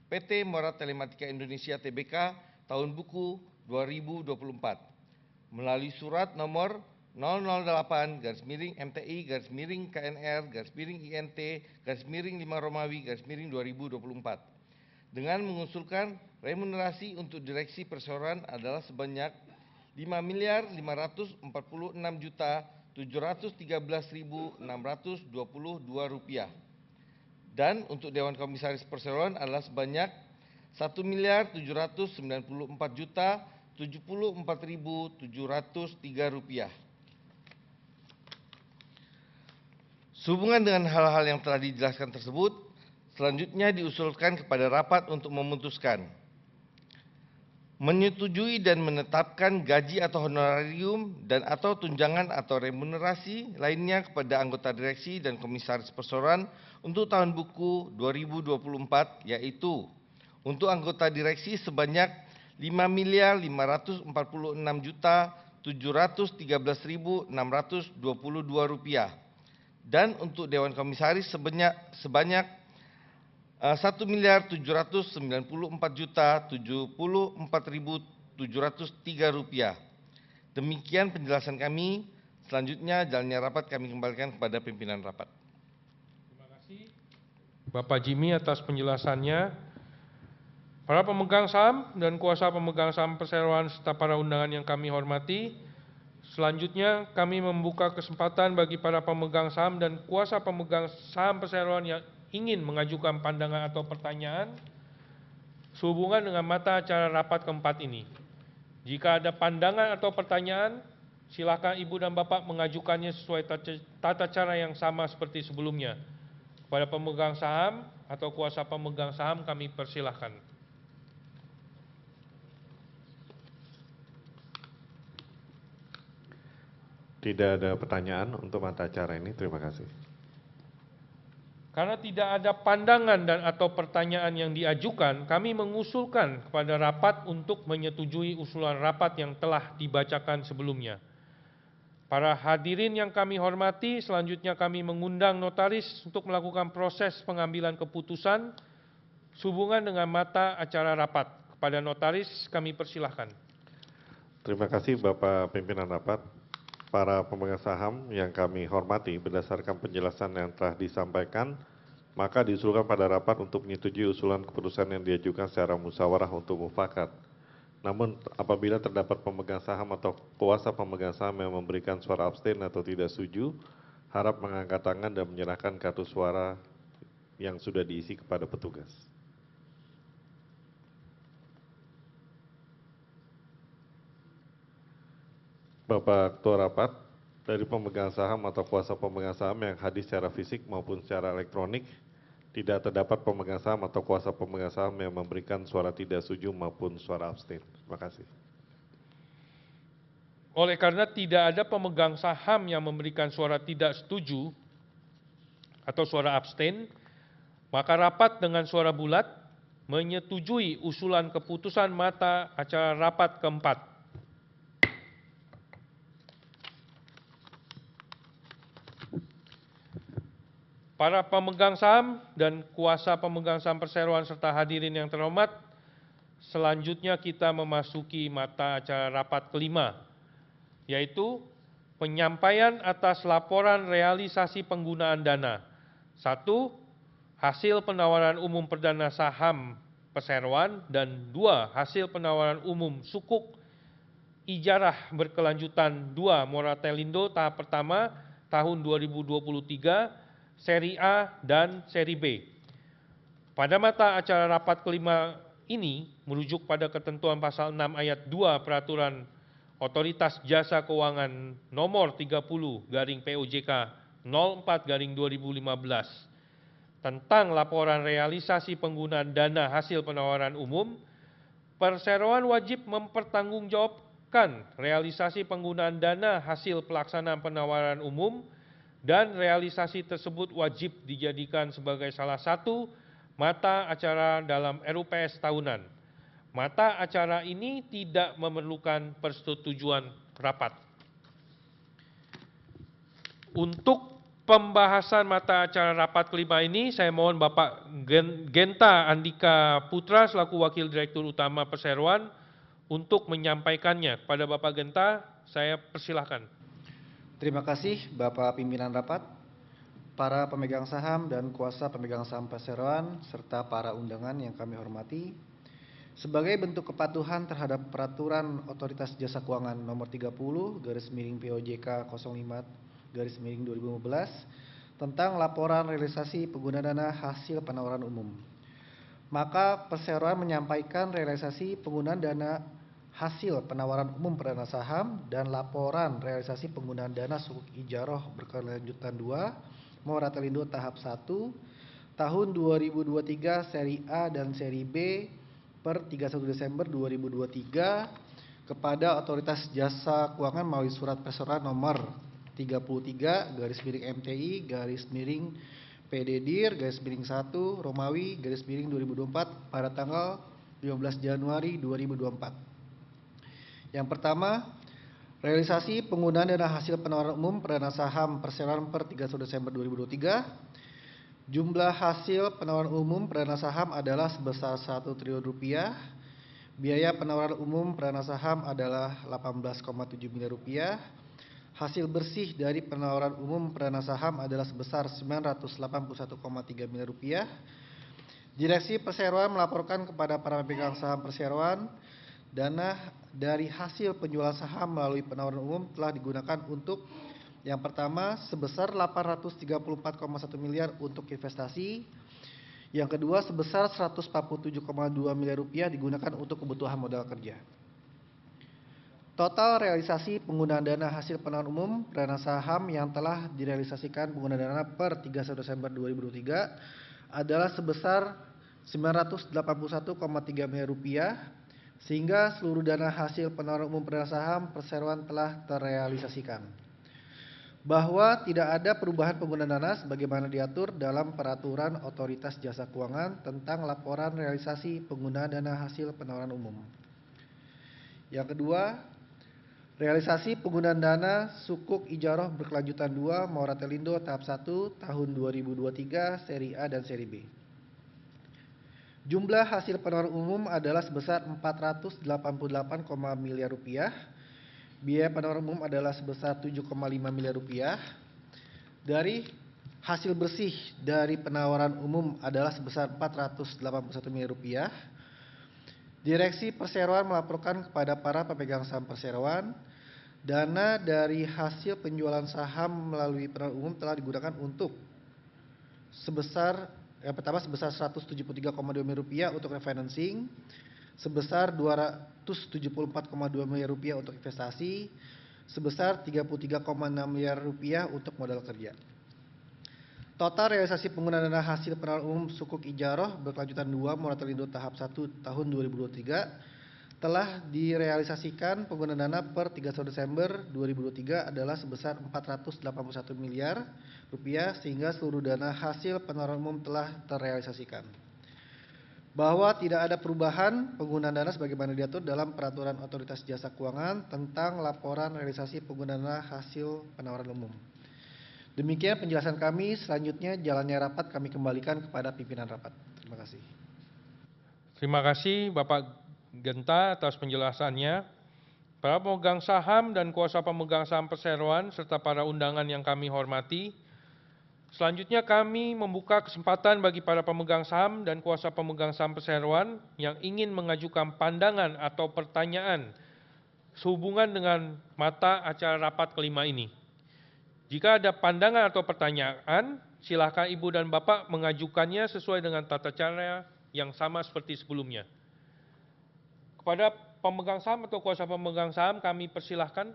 PT Morat Telematika Indonesia Tbk tahun buku 2024 melalui surat nomor 008-MTI-KNR-INT-5 Romawi-2024 dengan mengusulkan remunerasi untuk direksi perseroan adalah sebanyak Rp5.546.713.622 dan untuk Dewan Komisaris Perseroan adalah sebanyak Rp1.794.074.703. Sehubungan dengan hal-hal yang telah dijelaskan tersebut, selanjutnya diusulkan kepada rapat untuk memutuskan menyetujui dan menetapkan gaji atau honorarium dan atau tunjangan atau remunerasi lainnya kepada anggota direksi dan komisaris perseroan untuk tahun buku 2024, yaitu untuk anggota direksi sebanyak Rp5.546.713.622 dan untuk Dewan Komisaris sebanyak Rp1.794.074.703. Demikian penjelasan kami. Selanjutnya jalannya rapat kami kembalikan kepada pimpinan rapat. Terima kasih Bapak Jimmy atas penjelasannya. Para pemegang saham dan kuasa pemegang saham perseroan serta para undangan yang kami hormati, selanjutnya kami membuka kesempatan bagi para pemegang saham dan kuasa pemegang saham perseroan yang ingin mengajukan pandangan atau pertanyaan sehubungan dengan mata acara rapat keempat ini. Jika ada pandangan atau pertanyaan, silakan Ibu dan Bapak mengajukannya sesuai tata cara yang sama seperti sebelumnya. Kepada pemegang saham atau kuasa pemegang saham kami persilahkan. Tidak ada pertanyaan untuk mata acara ini. Terima kasih. Karena tidak ada pandangan dan atau pertanyaan yang diajukan, kami mengusulkan kepada rapat untuk menyetujui usulan rapat yang telah dibacakan sebelumnya. Para hadirin yang kami hormati, selanjutnya kami mengundang notaris untuk melakukan proses pengambilan keputusan sehubungan dengan mata acara rapat. Kepada notaris kami persilahkan. Terima kasih Bapak Pimpinan Rapat. Para pemegang saham yang kami hormati, berdasarkan penjelasan yang telah disampaikan, maka diusulkan pada rapat untuk menyetujui usulan keputusan yang diajukan secara musyawarah untuk mufakat. Namun apabila terdapat pemegang saham atau kuasa pemegang saham yang memberikan suara abstain atau tidak setuju, harap mengangkat tangan dan menyerahkan kartu suara yang sudah diisi kepada petugas. Bapak Ketua Rapat, dari pemegang saham atau kuasa pemegang saham yang hadir secara fisik maupun secara elektronik, tidak terdapat pemegang saham atau kuasa pemegang saham yang memberikan suara tidak setuju maupun suara abstain. Terima kasih. Oleh karena tidak ada pemegang saham yang memberikan suara tidak setuju atau suara abstain, maka rapat dengan suara bulat menyetujui usulan keputusan mata acara rapat keempat. Para pemegang saham dan kuasa pemegang saham perseroan serta hadirin yang terhormat, selanjutnya kita memasuki mata acara rapat kelima, yaitu penyampaian atas laporan realisasi penggunaan dana. 1. Hasil penawaran umum perdana saham perseroan, dan 2. Hasil penawaran umum sukuk ijarah berkelanjutan 2 Moratelindo tahap pertama tahun 2023, Seri A dan Seri B. Pada mata acara rapat kelima ini merujuk pada ketentuan pasal 6 ayat 2 Peraturan Otoritas Jasa Keuangan nomor 30/POJK 04/2015 tentang laporan realisasi penggunaan dana hasil penawaran umum. Perseroan wajib mempertanggungjawabkan realisasi penggunaan dana hasil pelaksanaan penawaran umum, dan realisasi tersebut wajib dijadikan sebagai salah satu mata acara dalam RUPS tahunan. Mata acara ini tidak memerlukan persetujuan rapat. Untuk pembahasan mata acara rapat kelima ini, saya mohon Bapak Genta Andika Putra selaku Wakil Direktur Utama Perseroan untuk menyampaikannya. Kepada Bapak Genta, saya persilahkan. Terima kasih Bapak Pimpinan Rapat, para pemegang saham dan kuasa pemegang saham perseroan, serta para undangan yang kami hormati. Sebagai bentuk kepatuhan terhadap Peraturan Otoritas Jasa Keuangan nomor 30/POJK 05/2015 tentang laporan realisasi pengguna dana hasil penawaran umum, maka perseroan menyampaikan realisasi penggunaan dana hasil penawaran umum perdana saham dan laporan realisasi penggunaan dana sukuk ijarah berkelanjutan 2 Moratelindo tahap 1 tahun 2023 Seri A dan Seri B per 31 Desember 2023 kepada Otoritas Jasa Keuangan melalui surat perseroan nomor 33/MTI/PDDIR/1 Romawi /2024 pada tanggal 15 Januari 2024. Yang pertama, realisasi penggunaan dana hasil penawaran umum perdana saham perseroan per 31 Desember 2023. Jumlah hasil penawaran umum perdana saham adalah sebesar Rp1 triliun. Biaya penawaran umum perdana saham adalah Rp18,7 miliar. Hasil bersih dari penawaran umum perdana saham adalah sebesar Rp981,3 miliar. Direksi Perseroan melaporkan kepada para pemegang saham perseroan, dana dari hasil penjualan saham melalui penawaran umum telah digunakan untuk yang pertama sebesar Rp834,1 miliar untuk investasi, yang kedua sebesar Rp147,2 miliar digunakan untuk kebutuhan modal kerja. Total realisasi penggunaan dana hasil penawaran umum dana saham yang telah direalisasikan penggunaan dana per 31 Desember 2023 adalah sebesar 981,3 miliar rupiah, sehingga seluruh dana hasil penawaran umum perdana saham perseroan telah terrealisasikan. Bahwa tidak ada perubahan penggunaan dana sebagaimana diatur dalam Peraturan Otoritas Jasa Keuangan tentang laporan realisasi penggunaan dana hasil penawaran umum. Yang kedua, realisasi penggunaan dana sukuk ijaroh berkelanjutan 2 Moratelindo tahap 1 tahun 2023 seri A dan seri B. Jumlah hasil penawaran umum adalah sebesar 488, miliar rupiah. Biaya penawaran umum adalah sebesar 7,5 miliar rupiah. Dari hasil bersih dari penawaran umum adalah sebesar 481 miliar rupiah. Direksi perseroan melaporkan kepada para pemegang saham perseroan, dana dari hasil penjualan saham melalui penawaran umum telah digunakan untuk sebesar yang pertama sebesar 173,2 miliar rupiah untuk refinancing, sebesar 274,2 miliar rupiah untuk investasi, sebesar 33,6 miliar rupiah untuk modal kerja. Total realisasi penggunaan dana hasil penawaran umum sukuk ijaroh berkelanjutan 2 Moratelindo tahap 1 tahun 2023 telah direalisasikan penggunaan dana per 31 Desember 2023 adalah sebesar 481 miliar rupiah, sehingga seluruh dana hasil penawaran umum telah terrealisasikan. Bahwa tidak ada perubahan penggunaan dana sebagaimana diatur dalam Peraturan Otoritas Jasa Keuangan tentang laporan realisasi penggunaan dana hasil penawaran umum. Demikian penjelasan kami. Selanjutnya jalannya rapat kami kembalikan kepada pimpinan rapat. Terima kasih. Terima kasih Bapak Genta atas penjelasannya. Para pemegang saham dan kuasa pemegang saham perseroan serta para undangan yang kami hormati, selanjutnya kami membuka kesempatan bagi para pemegang saham dan kuasa pemegang saham perseroan yang ingin mengajukan pandangan atau pertanyaan sehubungan dengan mata acara rapat kelima ini. Jika ada pandangan atau pertanyaan, silakan Ibu dan Bapak mengajukannya sesuai dengan tata cara yang sama seperti sebelumnya. Kepada pemegang saham atau kuasa pemegang saham kami persilahkan.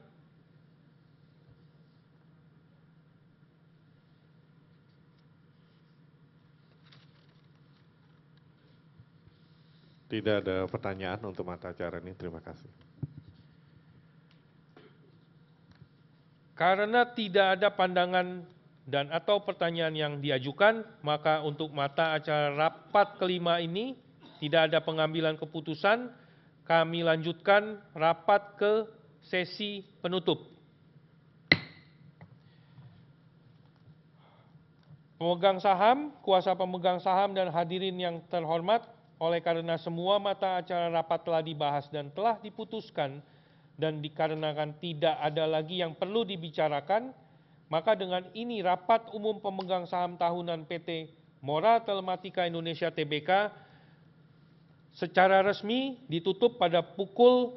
Tidak ada pertanyaan untuk mata acara ini. Terima kasih. Karena tidak ada pandangan dan atau pertanyaan yang diajukan, maka untuk mata acara rapat kelima ini tidak ada pengambilan keputusan. Kami lanjutkan rapat ke sesi penutup. Pemegang saham, kuasa pemegang saham dan hadirin yang terhormat, oleh karena semua mata acara rapat telah dibahas dan telah diputuskan dan dikarenakan tidak ada lagi yang perlu dibicarakan, maka dengan ini rapat umum pemegang saham tahunan PT Mora Telematika Indonesia Tbk secara resmi ditutup pada pukul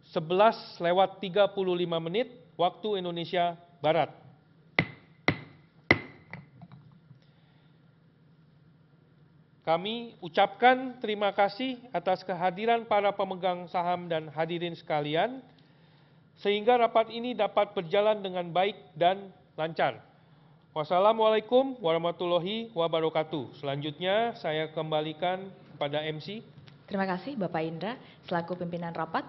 11:35 waktu Indonesia Barat. Kami ucapkan terima kasih atas kehadiran para pemegang saham dan hadirin sekalian, sehingga rapat ini dapat berjalan dengan baik dan lancar. Wassalamualaikum warahmatullahi wabarakatuh. Selanjutnya saya kembalikan kepada MC. Terima kasih Bapak Indra selaku pimpinan rapat.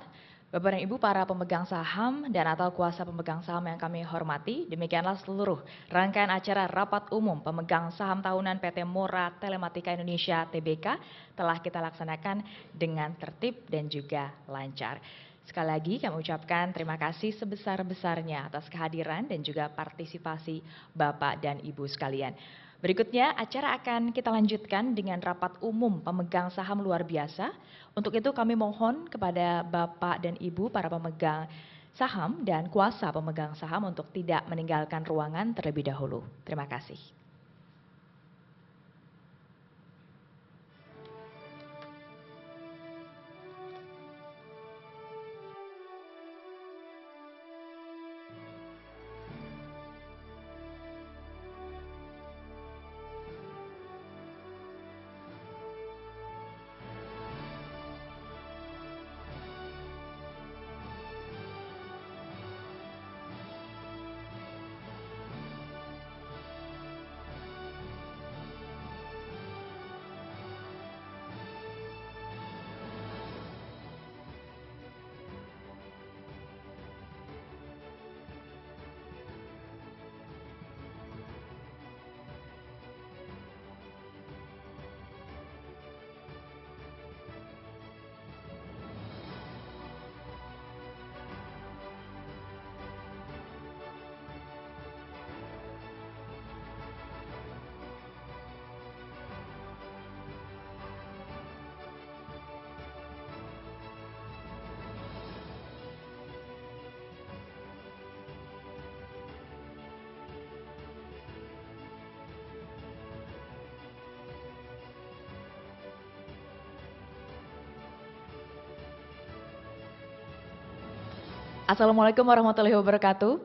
Bapak dan Ibu para pemegang saham dan atau kuasa pemegang saham yang kami hormati, demikianlah seluruh rangkaian acara rapat umum pemegang saham tahunan PT Mora Telematika Indonesia Tbk telah kita laksanakan dengan tertib dan juga lancar. Sekali lagi kami ucapkan terima kasih sebesar-besarnya atas kehadiran dan juga partisipasi Bapak dan Ibu sekalian. Berikutnya acara akan kita lanjutkan dengan rapat umum pemegang saham luar biasa. Untuk itu kami mohon kepada Bapak dan Ibu para pemegang saham dan kuasa pemegang saham untuk tidak meninggalkan ruangan terlebih dahulu. Terima kasih. Assalamualaikum warahmatullahi wabarakatuh.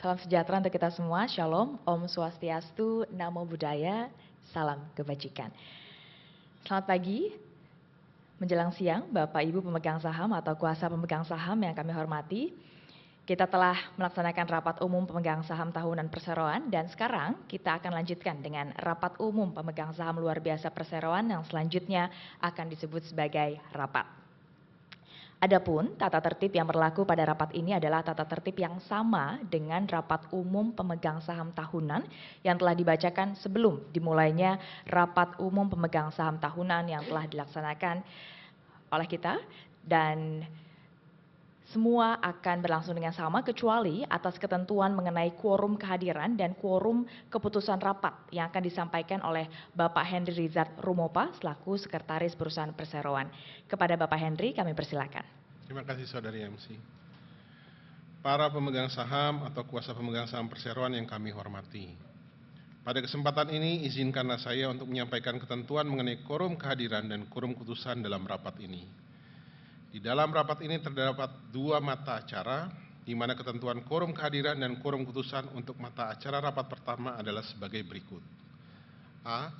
Salam sejahtera untuk kita semua. Shalom, Om Swastiastu, Namo Buddhaya, salam kebajikan. Selamat pagi, menjelang siang, Bapak Ibu pemegang saham atau kuasa pemegang saham yang kami hormati. Kita telah melaksanakan rapat umum pemegang saham tahunan perseroan dan sekarang kita akan lanjutkan dengan rapat umum pemegang saham luar biasa perseroan yang selanjutnya akan disebut sebagai rapat. Adapun tata tertib yang berlaku pada rapat ini adalah tata tertib yang sama dengan rapat umum pemegang saham tahunan yang telah dibacakan sebelum dimulainya rapat umum pemegang saham tahunan yang telah dilaksanakan oleh kita, dan semua akan berlangsung dengan sama kecuali atas ketentuan mengenai quorum kehadiran dan quorum keputusan rapat yang akan disampaikan oleh Bapak Henry Rizat Rumopa selaku Sekretaris Perusahaan Perseroan. Kepada Bapak Henry kami persilakan. Terima kasih Saudari MC. Para pemegang saham atau kuasa pemegang saham perseroan yang kami hormati. Pada kesempatan ini izinkanlah saya untuk menyampaikan ketentuan mengenai quorum kehadiran dan quorum keputusan dalam rapat ini. Di dalam rapat ini terdapat dua mata acara, di mana ketentuan quorum kehadiran dan quorum keputusan untuk mata acara rapat pertama adalah sebagai berikut. A.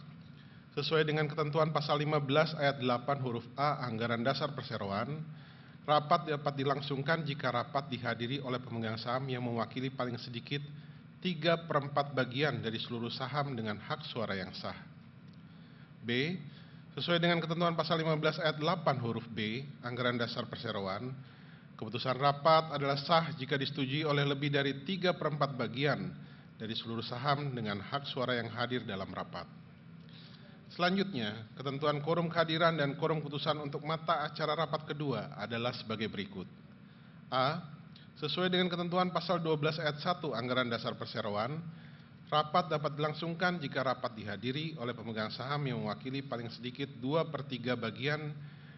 Sesuai dengan ketentuan pasal 15 ayat 8 huruf A Anggaran Dasar Perseroan, rapat dapat dilangsungkan jika rapat dihadiri oleh pemegang saham yang mewakili paling sedikit 3/4 bagian dari seluruh saham dengan hak suara yang sah. B. Sesuai dengan ketentuan pasal 15 ayat 8 huruf B Anggaran Dasar Perseroan, keputusan rapat adalah sah jika disetujui oleh lebih dari 3/4 bagian dari seluruh saham dengan hak suara yang hadir dalam rapat. Selanjutnya, ketentuan quorum kehadiran dan quorum keputusan untuk mata acara rapat kedua adalah sebagai berikut. A. Sesuai dengan ketentuan pasal 12 ayat 1 Anggaran Dasar Perseroan, rapat dapat dilangsungkan jika rapat dihadiri oleh pemegang saham yang mewakili paling sedikit 2/3 bagian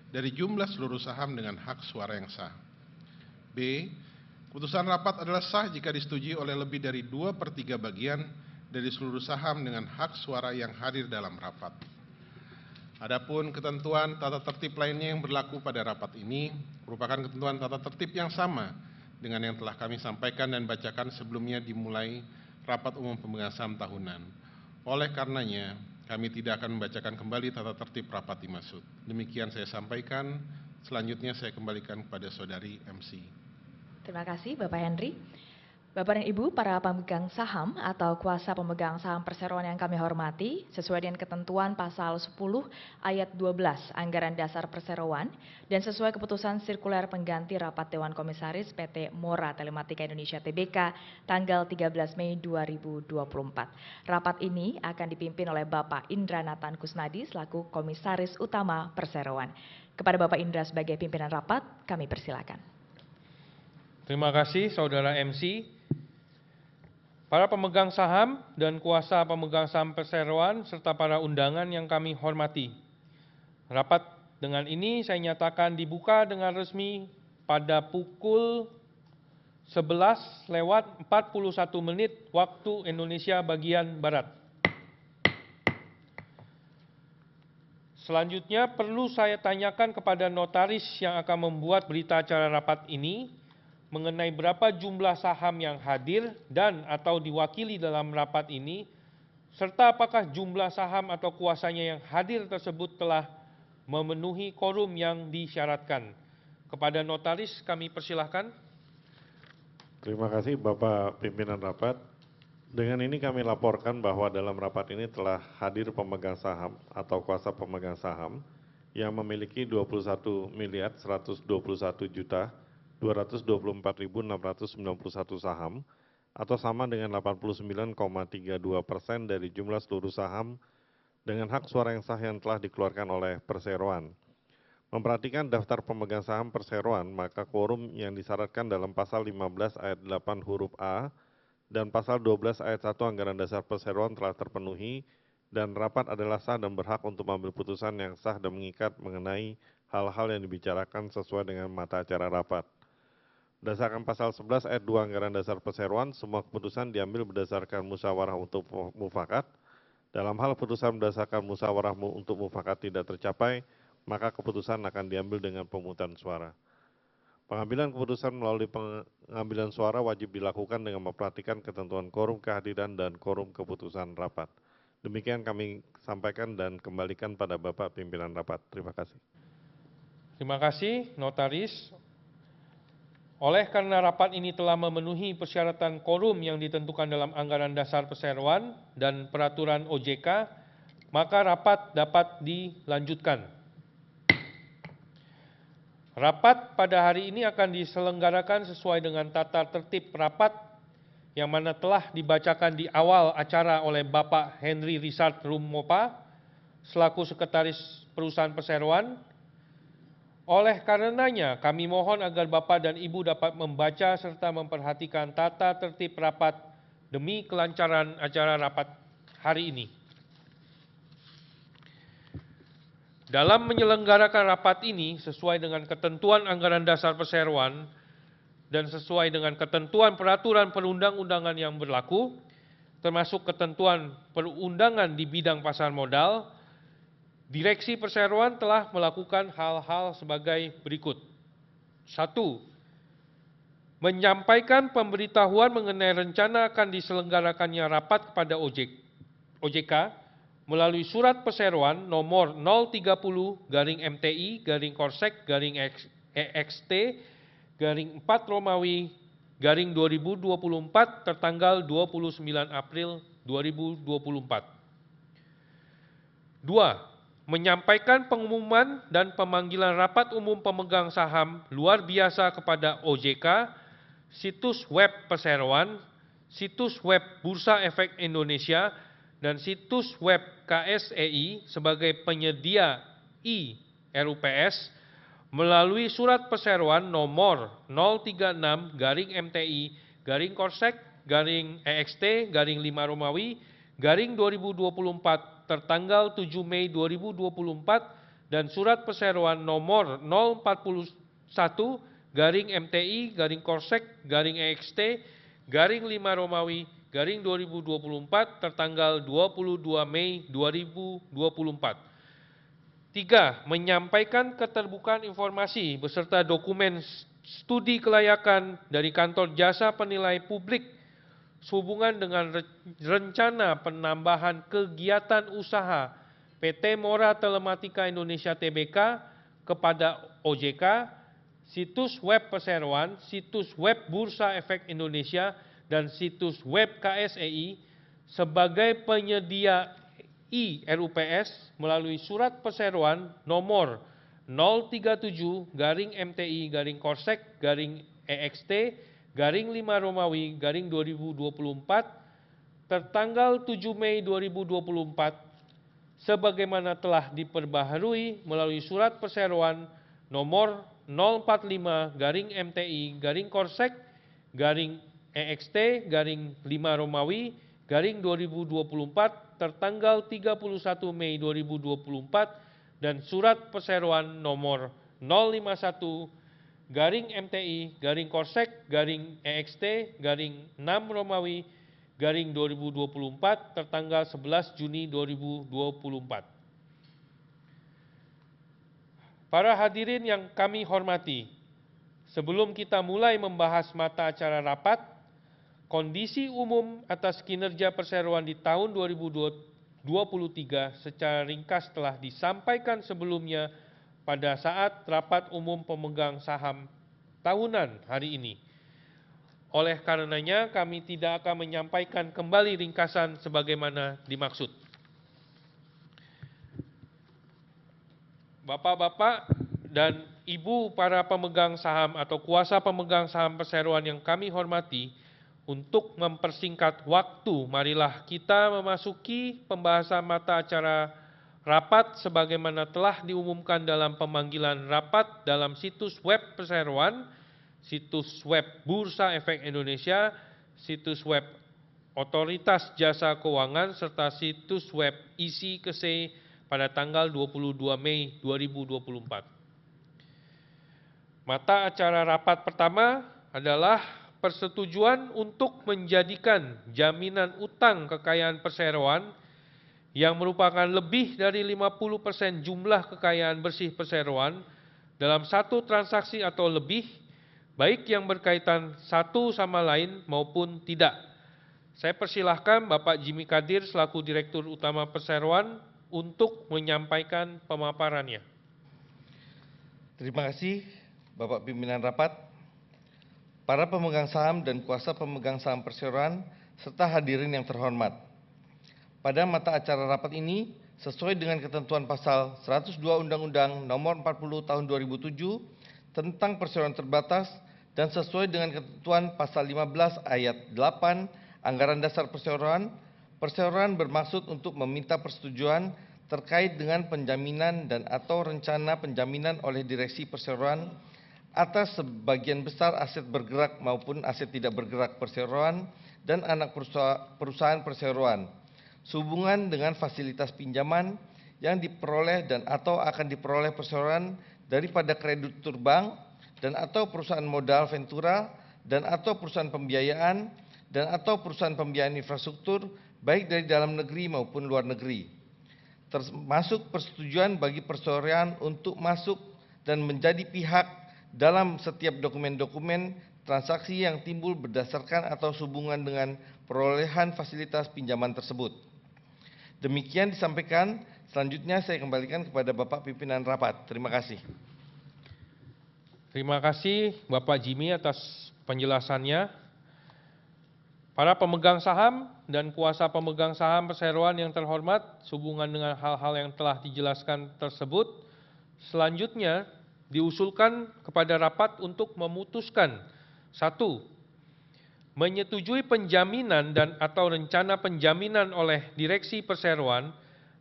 dari jumlah seluruh saham dengan hak suara yang sah. B. Keputusan rapat adalah sah jika disetujui oleh lebih dari 2/3 bagian dari seluruh saham dengan hak suara yang hadir dalam rapat. Adapun ketentuan tata tertib lainnya yang berlaku pada rapat ini merupakan ketentuan tata tertib yang sama dengan yang telah kami sampaikan dan bacakan sebelumnya dimulai rapat umum pemegang saham tahunan. Oleh karenanya, kami tidak akan membacakan kembali tata tertib rapat dimaksud. Demikian saya sampaikan, selanjutnya saya kembalikan kepada Saudari MC. Terima kasih Bapak Henry. Bapak dan Ibu, para pemegang saham atau kuasa pemegang saham perseroan yang kami hormati, sesuai dengan ketentuan pasal 10 ayat 12 Anggaran Dasar Perseroan dan sesuai keputusan sirkuler pengganti rapat Dewan Komisaris PT Mora Telematika Indonesia Tbk tanggal 13 Mei 2024. Rapat ini akan dipimpin oleh Bapak Indra Nathan Kusnadi selaku Komisaris Utama Perseroan. Kepada Bapak Indra sebagai pimpinan rapat, kami persilakan. Terima kasih Saudara MC. Para pemegang saham dan kuasa pemegang saham perseroan serta para undangan yang kami hormati. Rapat dengan ini saya nyatakan dibuka dengan resmi pada pukul 11:41 waktu Indonesia bagian Barat. Selanjutnya perlu saya tanyakan kepada notaris yang akan membuat berita acara rapat ini mengenai berapa jumlah saham yang hadir dan atau diwakili dalam rapat ini, serta apakah jumlah saham atau kuasanya yang hadir tersebut telah memenuhi quorum yang disyaratkan. Kepada notaris kami persilahkan. Terima kasih Bapak Pimpinan Rapat. Dengan ini kami laporkan bahwa dalam rapat ini telah hadir pemegang saham atau kuasa pemegang saham yang memiliki 21.121.224.691 saham atau sama dengan 89,32% dari jumlah seluruh saham dengan hak suara yang sah yang telah dikeluarkan oleh perseroan. Memperhatikan daftar pemegang saham perseroan, maka quorum yang disyaratkan dalam pasal 15 ayat 8 huruf A dan pasal 12 ayat 1 Anggaran Dasar Perseroan telah terpenuhi dan rapat adalah sah dan berhak untuk mengambil putusan yang sah dan mengikat mengenai hal-hal yang dibicarakan sesuai dengan mata acara rapat. Berdasarkan pasal 11 ayat 2 Anggaran Dasar Perseroan, semua keputusan diambil berdasarkan musyawarah untuk mufakat. Dalam hal putusan berdasarkan musyawarah untuk mufakat tidak tercapai, maka keputusan akan diambil dengan pemungutan suara. Pengambilan keputusan melalui pengambilan suara wajib dilakukan dengan memperhatikan ketentuan quorum kehadiran dan quorum keputusan rapat. Demikian kami sampaikan dan kembalikan pada Bapak Pimpinan Rapat. Terima kasih. Terima kasih, Notaris. Oleh karena rapat ini telah memenuhi persyaratan quorum yang ditentukan dalam Anggaran Dasar Perseroan dan Peraturan OJK, maka rapat dapat dilanjutkan. Rapat pada hari ini akan diselenggarakan sesuai dengan tata tertib rapat yang mana telah dibacakan di awal acara oleh Bapak Henry Richard Rumopa selaku Sekretaris Perusahaan Perseroan. Oleh karenanya, kami mohon agar Bapak dan Ibu dapat membaca serta memperhatikan tata tertib rapat demi kelancaran acara rapat hari ini. Dalam menyelenggarakan rapat ini sesuai dengan ketentuan Anggaran Dasar Perseroan dan sesuai dengan ketentuan peraturan perundang-undangan yang berlaku, termasuk ketentuan perundangan di bidang pasar modal, Direksi Perseroan telah melakukan hal-hal sebagai berikut. 1. Menyampaikan pemberitahuan mengenai rencana akan diselenggarakannya rapat kepada OJK melalui surat Perseroan nomor 030-MTI-Korsek-EXT-4 tertanggal 29 April 2024. 2. Menyampaikan pengumuman dan pemanggilan rapat umum pemegang saham luar biasa kepada OJK, situs web Perseroan, situs web Bursa Efek Indonesia, dan situs web KSEI sebagai penyedia I-RUPS melalui surat Perseroan nomor 036-GMTI-Korsek-EXT-5 tertanggal 7 Mei 2024 dan surat Perseroan nomor 041-Korsek-EXT-5 tertanggal 22 Mei 2024. 3. Menyampaikan keterbukaan informasi beserta dokumen studi kelayakan dari Kantor Jasa Penilai Publik sehubungan dengan rencana penambahan kegiatan usaha PT Mora Telematika Indonesia Tbk kepada OJK, situs web Perseroan, situs web Bursa Efek Indonesia, dan situs web KSEI sebagai penyedia I-RUPS melalui surat Perseroan nomor 037-MTI-Korsek-EXT-5 tertanggal 7 Mei 2024 sebagaimana telah diperbaharui melalui surat Perseroan nomor 045-MTI-Korsek-EXT-5 tertanggal 31 Mei 2024 dan surat Perseroan nomor 051-MTI-Korsek-EXT-6 tertanggal 11 Juni 2024. Para hadirin yang kami hormati, sebelum kita mulai membahas mata acara rapat, kondisi umum atas kinerja Perseroan di tahun 2023 secara ringkas telah disampaikan sebelumnya pada saat rapat umum pemegang saham tahunan hari ini. Oleh karenanya kami tidak akan menyampaikan kembali ringkasan sebagaimana dimaksud. Bapak-bapak dan Ibu para pemegang saham atau kuasa pemegang saham Perseroan yang kami hormati, untuk mempersingkat waktu, marilah kita memasuki pembahasan mata acara rapat sebagaimana telah diumumkan dalam pemanggilan rapat dalam situs web Perseroan, situs web Bursa Efek Indonesia, situs web Otoritas Jasa Keuangan, serta situs web ISI-KC pada tanggal 22 Mei 2024. Mata acara rapat pertama adalah persetujuan untuk menjadikan jaminan utang kekayaan Perseroan yang merupakan lebih dari 50% jumlah kekayaan bersih Perseroan dalam satu transaksi atau lebih baik yang berkaitan satu sama lain maupun tidak. Saya persilahkan Bapak Jimmy Kadir selaku Direktur Utama Perseroan untuk menyampaikan pemaparannya. Terima kasih Bapak Pimpinan Rapat, para pemegang saham dan kuasa pemegang saham perseroan, serta hadirin yang terhormat. Pada mata acara rapat ini, sesuai dengan ketentuan pasal 102 Undang-Undang Nomor 40 Tahun 2007 tentang perseroan terbatas dan sesuai dengan ketentuan pasal 15 ayat 8 Anggaran Dasar Perseroan, perseroan bermaksud untuk meminta persetujuan terkait dengan penjaminan dan atau rencana penjaminan oleh direksi perseroan atas sebagian besar aset bergerak maupun aset tidak bergerak perseroan dan anak perusahaan perseroan sehubungan dengan fasilitas pinjaman yang diperoleh dan atau akan diperoleh perseroan daripada kreditur bank dan atau perusahaan modal ventura dan atau perusahaan pembiayaan dan atau perusahaan pembiayaan infrastruktur baik dari dalam negeri maupun luar negeri, termasuk persetujuan bagi perseroan untuk masuk dan menjadi pihak dalam setiap dokumen-dokumen transaksi yang timbul berdasarkan atau sehubungan dengan perolehan fasilitas pinjaman tersebut. Demikian disampaikan, selanjutnya saya kembalikan kepada Bapak Pimpinan Rapat. Terima kasih. Terima kasih Bapak Jimmy atas penjelasannya. Para pemegang saham dan kuasa pemegang saham perseroan yang terhormat, sehubungan dengan hal-hal yang telah dijelaskan tersebut, selanjutnya diusulkan kepada rapat untuk memutuskan: 1. Menyetujui penjaminan dan atau rencana penjaminan oleh direksi perseroan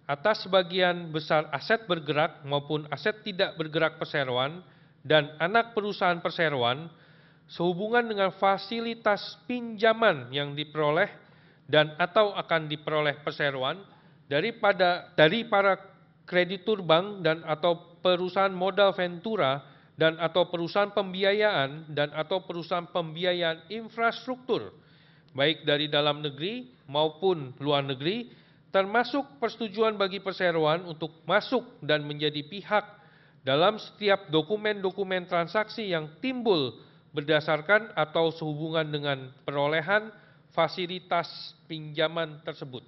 atas sebagian besar aset bergerak maupun aset tidak bergerak perseroan dan anak perusahaan perseroan sehubungan dengan fasilitas pinjaman yang diperoleh dan atau akan diperoleh perseroan dari para kreditur bank dan atau perusahaan modal ventura dan atau perusahaan pembiayaan dan atau perusahaan pembiayaan infrastruktur baik dari dalam negeri maupun luar negeri, termasuk persetujuan bagi perseroan untuk masuk dan menjadi pihak dalam setiap dokumen-dokumen transaksi yang timbul berdasarkan atau sehubungan dengan perolehan fasilitas pinjaman tersebut.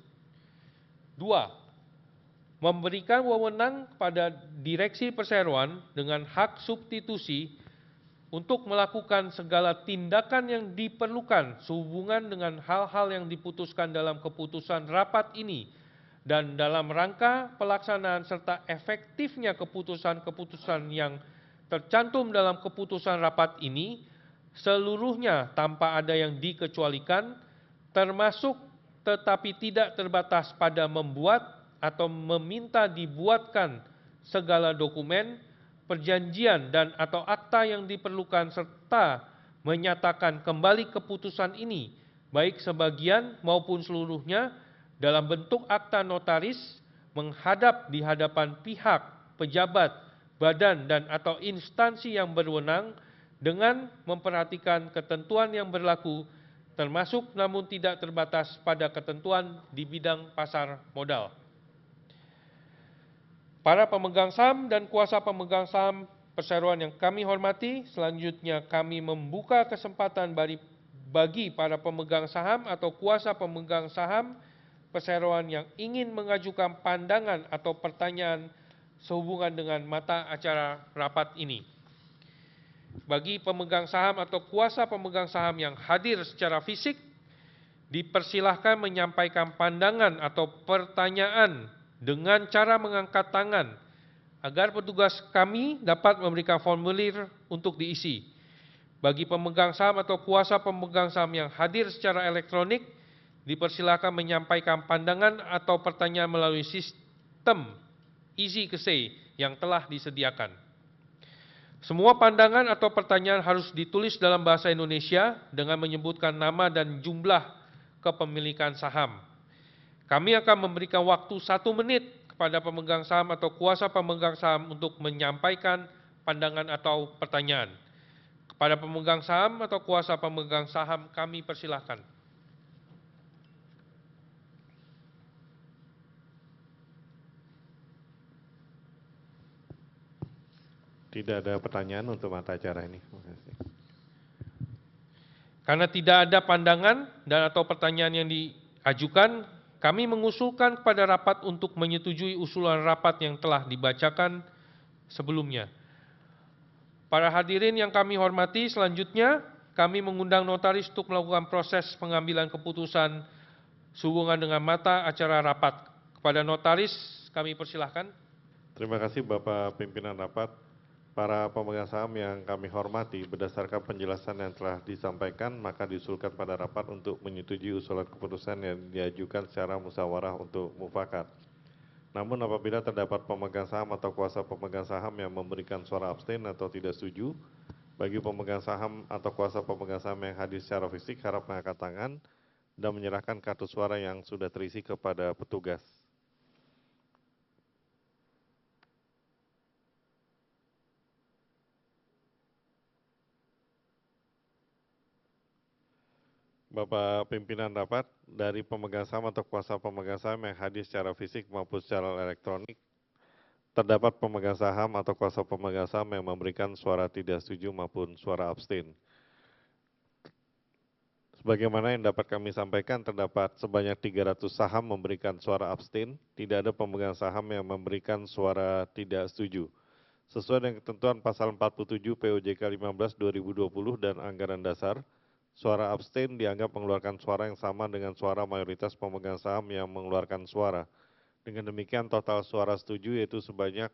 2. Memberikan wewenang kepada direksi perseroan dengan hak substitusi untuk melakukan segala tindakan yang diperlukan sehubungan dengan hal-hal yang diputuskan dalam keputusan rapat ini dan dalam rangka pelaksanaan serta efektifnya keputusan-keputusan yang tercantum dalam keputusan rapat ini seluruhnya tanpa ada yang dikecualikan, termasuk tetapi tidak terbatas pada membuat atau meminta dibuatkan segala dokumen, perjanjian dan atau akta yang diperlukan serta menyatakan kembali keputusan ini baik sebagian maupun seluruhnya dalam bentuk akta notaris menghadap di hadapan pihak, pejabat, badan dan atau instansi yang berwenang dengan memperhatikan ketentuan yang berlaku termasuk namun tidak terbatas pada ketentuan di bidang pasar modal. Para pemegang saham dan kuasa pemegang saham perseroan yang kami hormati, selanjutnya kami membuka kesempatan bagi para pemegang saham atau kuasa pemegang saham perseroan yang ingin mengajukan pandangan atau pertanyaan sehubungan dengan mata acara rapat ini. Bagi pemegang saham atau kuasa pemegang saham yang hadir secara fisik, dipersilahkan menyampaikan pandangan atau pertanyaan dengan cara mengangkat tangan agar petugas kami dapat memberikan formulir untuk diisi. Bagi pemegang saham atau kuasa pemegang saham yang hadir secara elektronik, dipersilahkan menyampaikan pandangan atau pertanyaan melalui sistem Easy Say yang telah disediakan. Semua pandangan atau pertanyaan harus ditulis dalam bahasa Indonesia dengan menyebutkan nama dan jumlah kepemilikan saham. Kami akan memberikan waktu 1 menit kepada pemegang saham atau kuasa pemegang saham untuk menyampaikan pandangan atau pertanyaan. Kepada pemegang saham atau kuasa pemegang saham kami persilahkan. Tidak ada pertanyaan untuk mata acara ini. Terima kasih. Karena tidak ada pandangan dan atau pertanyaan yang diajukan, kami mengusulkan kepada rapat untuk menyetujui usulan rapat yang telah dibacakan sebelumnya. Para hadirin yang kami hormati, selanjutnya kami mengundang notaris untuk melakukan proses pengambilan keputusan sehubungan dengan mata acara rapat. Kepada notaris kami persilahkan. Terima kasih Bapak Pimpinan Rapat. Para pemegang saham yang kami hormati, berdasarkan penjelasan yang telah disampaikan, maka diusulkan pada rapat untuk menyetujui usulan keputusan yang diajukan secara musyawarah untuk mufakat. Namun apabila terdapat pemegang saham atau kuasa pemegang saham yang memberikan suara abstain atau tidak setuju, bagi pemegang saham atau kuasa pemegang saham yang hadir secara fisik harap mengangkat tangan dan menyerahkan kartu suara yang sudah terisi kepada petugas. Bapak Pimpinan Rapat, dari pemegang saham atau kuasa pemegang saham yang hadir secara fisik maupun secara elektronik, terdapat pemegang saham atau kuasa pemegang saham yang memberikan suara tidak setuju maupun suara abstain. Sebagaimana yang dapat kami sampaikan, terdapat sebanyak 300 saham memberikan suara abstain, tidak ada pemegang saham yang memberikan suara tidak setuju. Sesuai dengan ketentuan pasal 47 POJK 15/2020 dan anggaran dasar, suara abstain dianggap mengeluarkan suara yang sama dengan suara mayoritas pemegang saham yang mengeluarkan suara. Dengan demikian total suara setuju yaitu sebanyak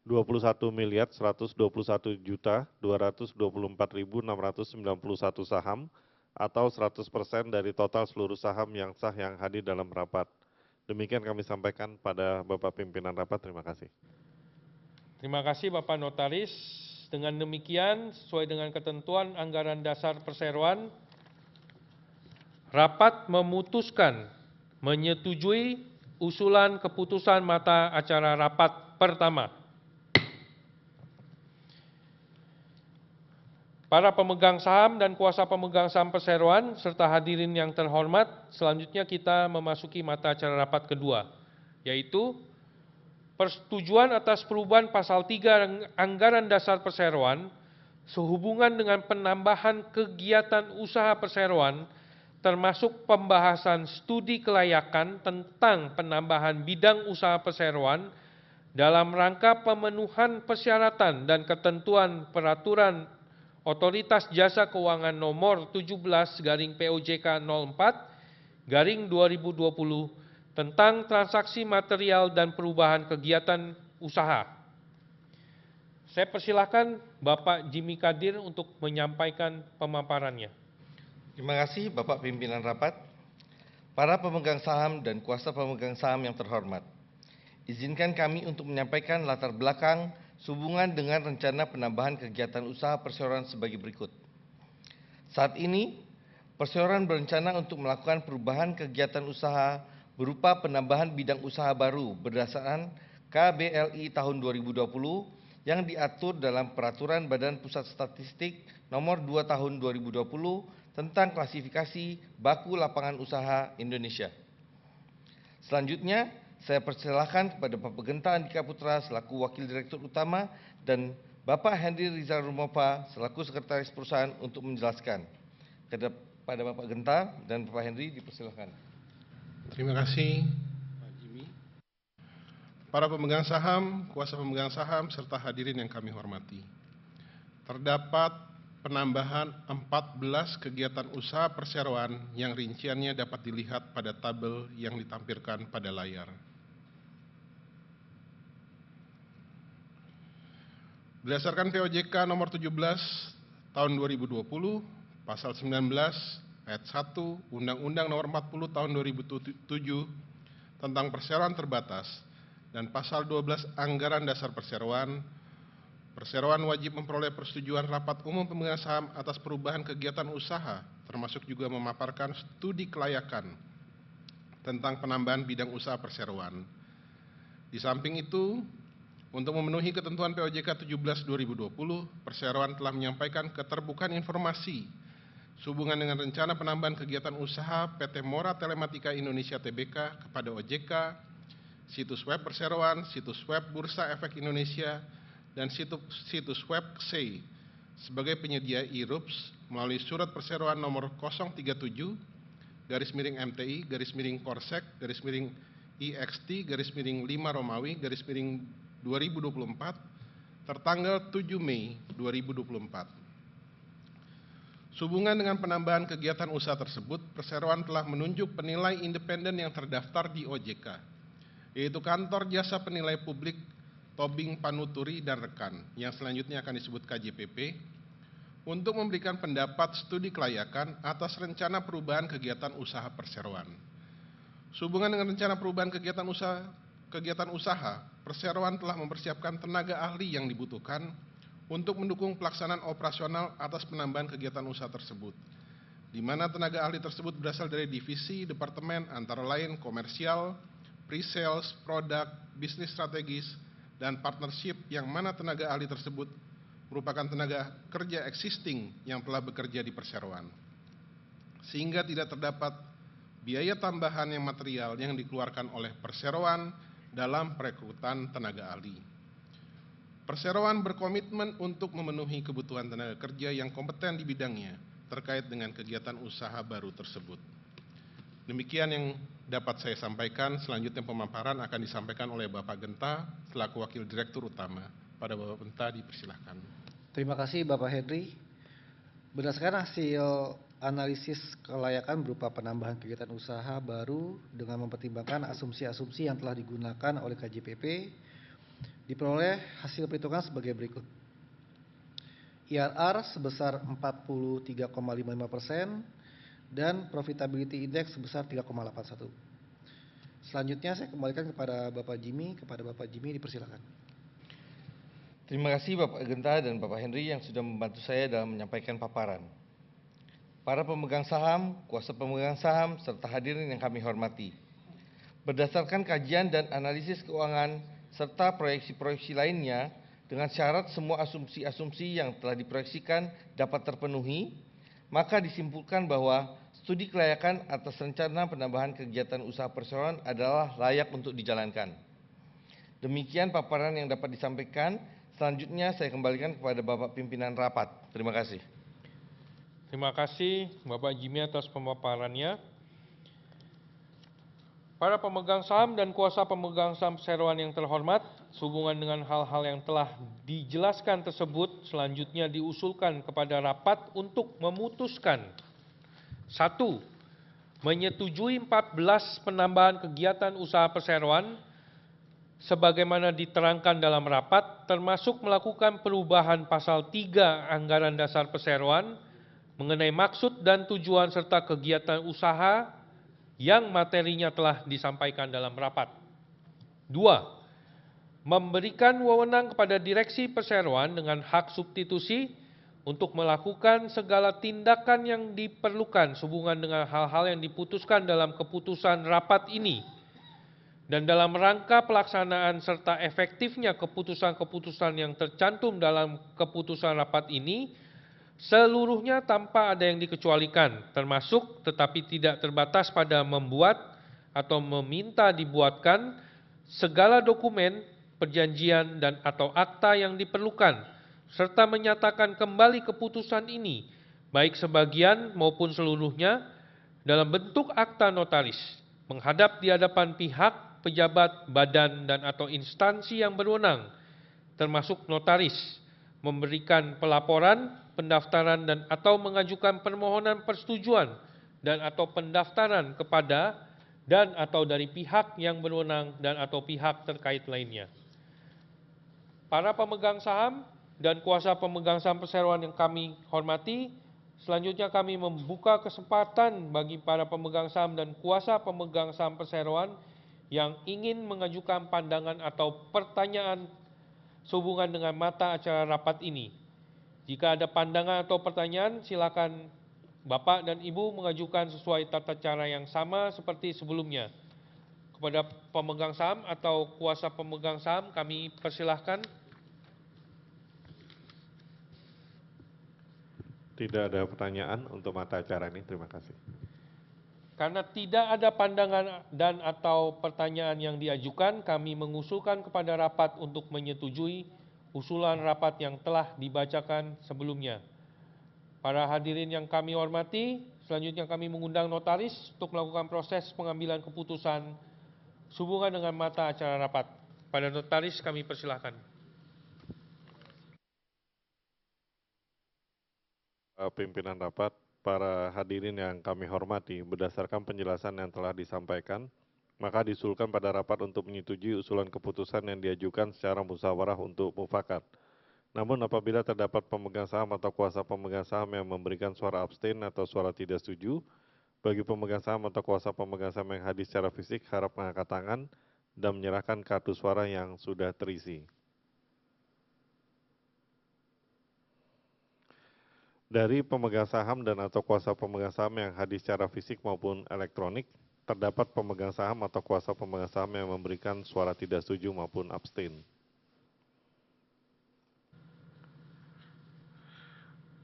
21.121.224.691 saham atau 100% dari total seluruh saham yang sah yang hadir dalam rapat. Demikian kami sampaikan pada Bapak Pimpinan Rapat. Terima kasih. Terima kasih Bapak Notaris. Dengan demikian, sesuai dengan ketentuan anggaran dasar perseroan, rapat memutuskan menyetujui usulan keputusan mata acara rapat pertama. Para pemegang saham dan kuasa pemegang saham perseroan serta hadirin yang terhormat, selanjutnya kita memasuki mata acara rapat kedua, yaitu persetujuan atas perubahan pasal 3 Anggaran Dasar Perseroan sehubungan dengan penambahan kegiatan usaha perseroan termasuk pembahasan studi kelayakan tentang penambahan bidang usaha perseroan dalam rangka pemenuhan persyaratan dan ketentuan peraturan Otoritas Jasa Keuangan nomor 17/POJK 04/2020 tentang transaksi material dan perubahan kegiatan usaha. Saya persilahkan Bapak Jimmy Kadir untuk menyampaikan pemaparannya. Terima kasih Bapak Pimpinan Rapat, para pemegang saham dan kuasa pemegang saham yang terhormat. Izinkan kami untuk menyampaikan latar belakang sehubungan dengan rencana penambahan kegiatan usaha perseroan sebagai berikut. Saat ini, perseroan berencana untuk melakukan perubahan kegiatan usaha berupa penambahan bidang usaha baru berdasarkan KBLI tahun 2020 yang diatur dalam Peraturan Badan Pusat Statistik nomor 2 tahun 2020 tentang klasifikasi baku lapangan usaha Indonesia. Selanjutnya, saya persilahkan kepada Bapak Genta Andika Putra selaku Wakil Direktur Utama dan Bapak Henry Rizal Rumopa selaku Sekretaris Perusahaan untuk menjelaskan. Kepada Bapak Genta dan Bapak Henry dipersilahkan. Terima kasih Pak Jimmy. Para pemegang saham, kuasa pemegang saham, serta hadirin yang kami hormati. Terdapat penambahan 14 kegiatan usaha perseroan yang rinciannya dapat dilihat pada tabel yang ditampilkan pada layar. Berdasarkan POJK nomor 17 tahun 2020, pasal 19 Ayat 1 Undang-Undang Nomor 40 Tahun 2007 tentang Perseroan Terbatas dan Pasal 12 Anggaran Dasar Perseroan, perseroan wajib memperoleh persetujuan rapat umum pemegang saham atas perubahan kegiatan usaha, termasuk juga memaparkan studi kelayakan tentang penambahan bidang usaha perseroan. Di samping itu, untuk memenuhi ketentuan POJK 17/2020, perseroan telah menyampaikan keterbukaan informasi sehubungan dengan rencana penambahan kegiatan usaha PT Mora Telematika Indonesia Tbk kepada OJK, situs web perseroan, situs web Bursa Efek Indonesia, dan situs web KSEI, sebagai penyedia IRUPS melalui surat perseroan nomor 037/Korsek/Korsek/IXT/5 Romawi/2024 tertanggal 7 Mei 2024. Sehubungan dengan penambahan kegiatan usaha tersebut, perseroan telah menunjuk penilai independen yang terdaftar di OJK, yaitu Kantor Jasa Penilai Publik Tobing Panuturi dan rekan, yang selanjutnya akan disebut KJPP, untuk memberikan pendapat studi kelayakan atas rencana perubahan kegiatan usaha perseroan. Sehubungan dengan rencana perubahan kegiatan usaha, perseroan telah mempersiapkan tenaga ahli yang dibutuhkan untuk mendukung pelaksanaan operasional atas penambahan kegiatan usaha tersebut, di mana tenaga ahli tersebut berasal dari divisi departemen antara lain komersial, pre-sales, produk, bisnis strategis, dan partnership, yang mana tenaga ahli tersebut merupakan tenaga kerja existing yang telah bekerja di perseroan, sehingga tidak terdapat biaya tambahan yang material yang dikeluarkan oleh perseroan dalam perekrutan tenaga ahli. Perseroan berkomitmen untuk memenuhi kebutuhan tenaga kerja yang kompeten di bidangnya terkait dengan kegiatan usaha baru tersebut. Demikian yang dapat saya sampaikan. Selanjutnya pemaparan akan disampaikan oleh Bapak Genta selaku Wakil Direktur Utama. Pada Bapak Genta dipersilahkan. Terima kasih Bapak Henry. Berdasarkan hasil analisis kelayakan berupa penambahan kegiatan usaha baru dengan mempertimbangkan asumsi-asumsi yang telah digunakan oleh KJPP, diperoleh hasil perhitungan sebagai berikut. IRR sebesar 43,55% dan profitability index sebesar 3,81. Selanjutnya saya kembalikan kepada Bapak Jimmy. Dipersilakan. Terima kasih Bapak Genta dan Bapak Henry yang sudah membantu saya dalam menyampaikan paparan. Para pemegang saham, kuasa pemegang saham, serta hadirin yang kami hormati. Berdasarkan kajian dan analisis keuangan serta proyeksi-proyeksi lainnya, dengan syarat semua asumsi-asumsi yang telah diproyeksikan dapat terpenuhi, maka disimpulkan bahwa studi kelayakan atas rencana penambahan kegiatan usaha perseroan adalah layak untuk dijalankan. Demikian paparan yang dapat disampaikan. Selanjutnya saya kembalikan kepada Bapak Pimpinan Rapat. Terima kasih. Terima kasih Bapak Jimmy atas pemaparannya. Para pemegang saham dan kuasa pemegang saham perseroan yang terhormat, sehubungan dengan hal-hal yang telah dijelaskan tersebut, selanjutnya diusulkan kepada rapat untuk memutuskan: 1. Menyetujui 14 penambahan kegiatan usaha perseroan sebagaimana diterangkan dalam rapat, termasuk melakukan perubahan pasal 3 Anggaran Dasar Perseroan mengenai maksud dan tujuan serta kegiatan usaha yang materinya telah disampaikan dalam rapat. 2. Memberikan wewenang kepada direksi perseroan dengan hak substitusi untuk melakukan segala tindakan yang diperlukan sehubungan dengan hal-hal yang diputuskan dalam keputusan rapat ini, dan dalam rangka pelaksanaan serta efektifnya keputusan-keputusan yang tercantum dalam keputusan rapat ini, seluruhnya tanpa ada yang dikecualikan, termasuk tetapi tidak terbatas pada membuat atau meminta dibuatkan segala dokumen, perjanjian, dan atau akta yang diperlukan, serta menyatakan kembali keputusan ini, baik sebagian maupun seluruhnya, dalam bentuk akta notaris, menghadap di hadapan pihak, pejabat, badan, dan atau instansi yang berwenang, termasuk notaris, memberikan pelaporan, pendaftaran, dan atau mengajukan permohonan persetujuan dan atau pendaftaran kepada dan atau dari pihak yang berwenang dan atau pihak terkait lainnya. Para pemegang saham dan kuasa pemegang saham perseroan yang kami hormati, selanjutnya kami membuka kesempatan bagi para pemegang saham dan kuasa pemegang saham perseroan yang ingin mengajukan pandangan atau pertanyaan sehubungan dengan mata acara rapat ini. Jika ada pandangan atau pertanyaan, silakan Bapak dan Ibu mengajukan sesuai tata cara yang sama seperti sebelumnya. Kepada pemegang saham atau kuasa pemegang saham, kami persilahkan. Tidak ada pertanyaan untuk mata acara ini. Terima kasih. Karena tidak ada pandangan dan atau pertanyaan yang diajukan, kami mengusulkan kepada rapat untuk menyetujui usulan rapat yang telah dibacakan sebelumnya. Para hadirin yang kami hormati, selanjutnya kami mengundang notaris untuk melakukan proses pengambilan keputusan sehubungan dengan mata acara rapat. Pada notaris kami persilahkan. Pimpinan rapat, para hadirin yang kami hormati, berdasarkan penjelasan yang telah disampaikan, maka diusulkan pada rapat untuk menyetujui usulan keputusan yang diajukan secara musyawarah untuk mufakat. Namun apabila terdapat pemegang saham atau kuasa pemegang saham yang memberikan suara abstain atau suara tidak setuju, bagi pemegang saham atau kuasa pemegang saham yang hadir secara fisik harap mengangkat tangan dan menyerahkan kartu suara yang sudah terisi. Dari pemegang saham dan atau kuasa pemegang saham yang hadir secara fisik maupun elektronik, terdapat pemegang saham atau kuasa pemegang saham yang memberikan suara tidak setuju maupun abstain.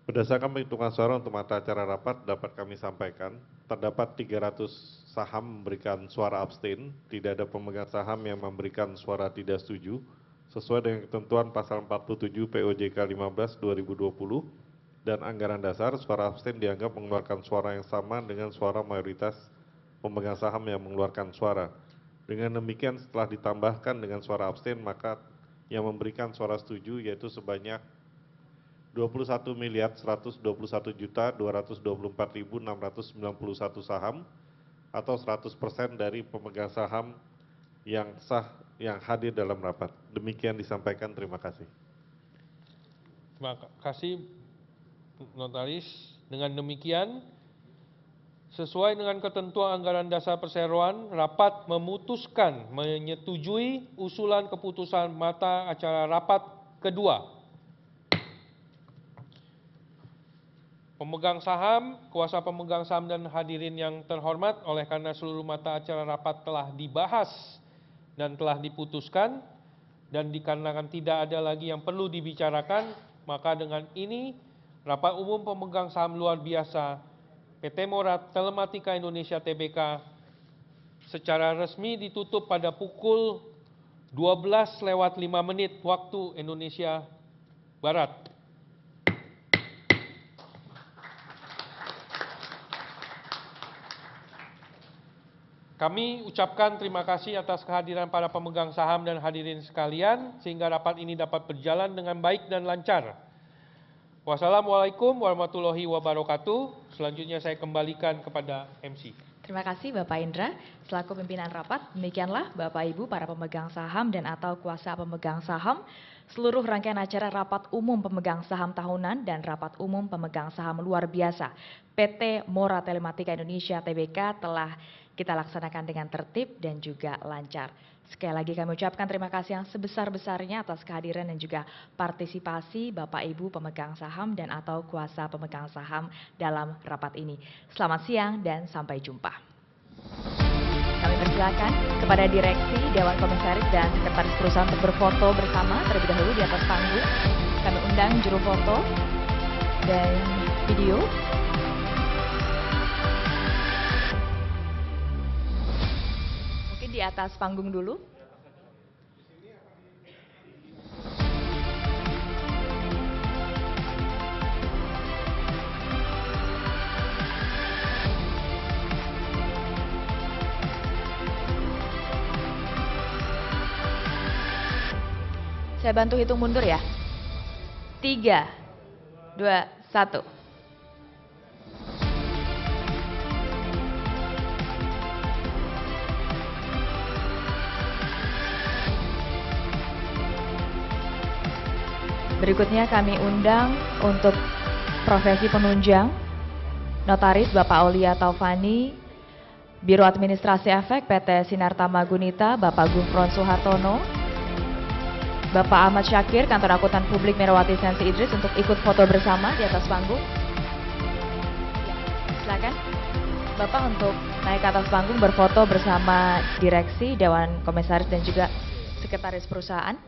Berdasarkan penghitungan suara untuk mata acara rapat dapat kami sampaikan, terdapat 300 saham memberikan suara abstain, tidak ada pemegang saham yang memberikan suara tidak setuju, sesuai dengan ketentuan pasal 47 POJK 15/2020, dan anggaran dasar suara abstain dianggap mengeluarkan suara yang sama dengan suara mayoritas pemegang saham yang mengeluarkan suara. Dengan demikian setelah ditambahkan dengan suara abstain, maka yang memberikan suara setuju yaitu sebanyak 21.121.224.691 saham atau 100% dari pemegang saham yang sah yang hadir dalam rapat. Demikian disampaikan, terima kasih. Terima kasih notaris. Dengan demikian, sesuai dengan ketentuan anggaran dasar perseroan, rapat memutuskan menyetujui usulan keputusan mata acara rapat kedua. Pemegang saham, kuasa pemegang saham dan hadirin yang terhormat, oleh karena seluruh mata acara rapat telah dibahas dan telah diputuskan, dan dikarenakan tidak ada lagi yang perlu dibicarakan, maka dengan ini Rapat Umum Pemegang Saham Luar Biasa PT Mora Telematika Indonesia Tbk secara resmi ditutup pada pukul 12:05 waktu Indonesia Barat. Kami ucapkan terima kasih atas kehadiran para pemegang saham dan hadirin sekalian, sehingga rapat ini dapat berjalan dengan baik dan lancar. Wassalamualaikum warahmatullahi wabarakatuh. Selanjutnya saya kembalikan kepada MC. Terima kasih Bapak Indra. Selaku pimpinan rapat, demikianlah Bapak Ibu para pemegang saham dan atau kuasa pemegang saham, seluruh rangkaian acara Rapat Umum Pemegang Saham Tahunan dan Rapat Umum Pemegang Saham Luar Biasa PT Mora Telematika Indonesia Tbk telah kita laksanakan dengan tertib dan juga lancar. Sekali lagi kami ucapkan terima kasih yang sebesar-besarnya atas kehadiran dan juga partisipasi Bapak Ibu pemegang saham dan atau kuasa pemegang saham dalam rapat ini. Selamat siang dan sampai jumpa. Kami persilakan kepada Direksi, Dewan Komisaris dan Sekretaris Perusahaan untuk berfoto bersama terlebih dahulu di atas panggung. Kami undang juru foto dan video. Di atas panggung dulu. Saya bantu hitung mundur ya. 3, 2, 1. Berikutnya kami undang untuk profesi penunjang, Notaris Bapak Aulia Taufani, Biro Administrasi Efek PT Sinartama Gunita, Bapak Gufron Suhartono, Bapak Ahmad Syakir, Kantor Akuntan Publik Merawati Sensi Idris untuk ikut foto bersama di atas panggung. Ya, silakan Bapak untuk naik ke atas panggung berfoto bersama Direksi, Dewan Komisaris dan juga Sekretaris Perusahaan.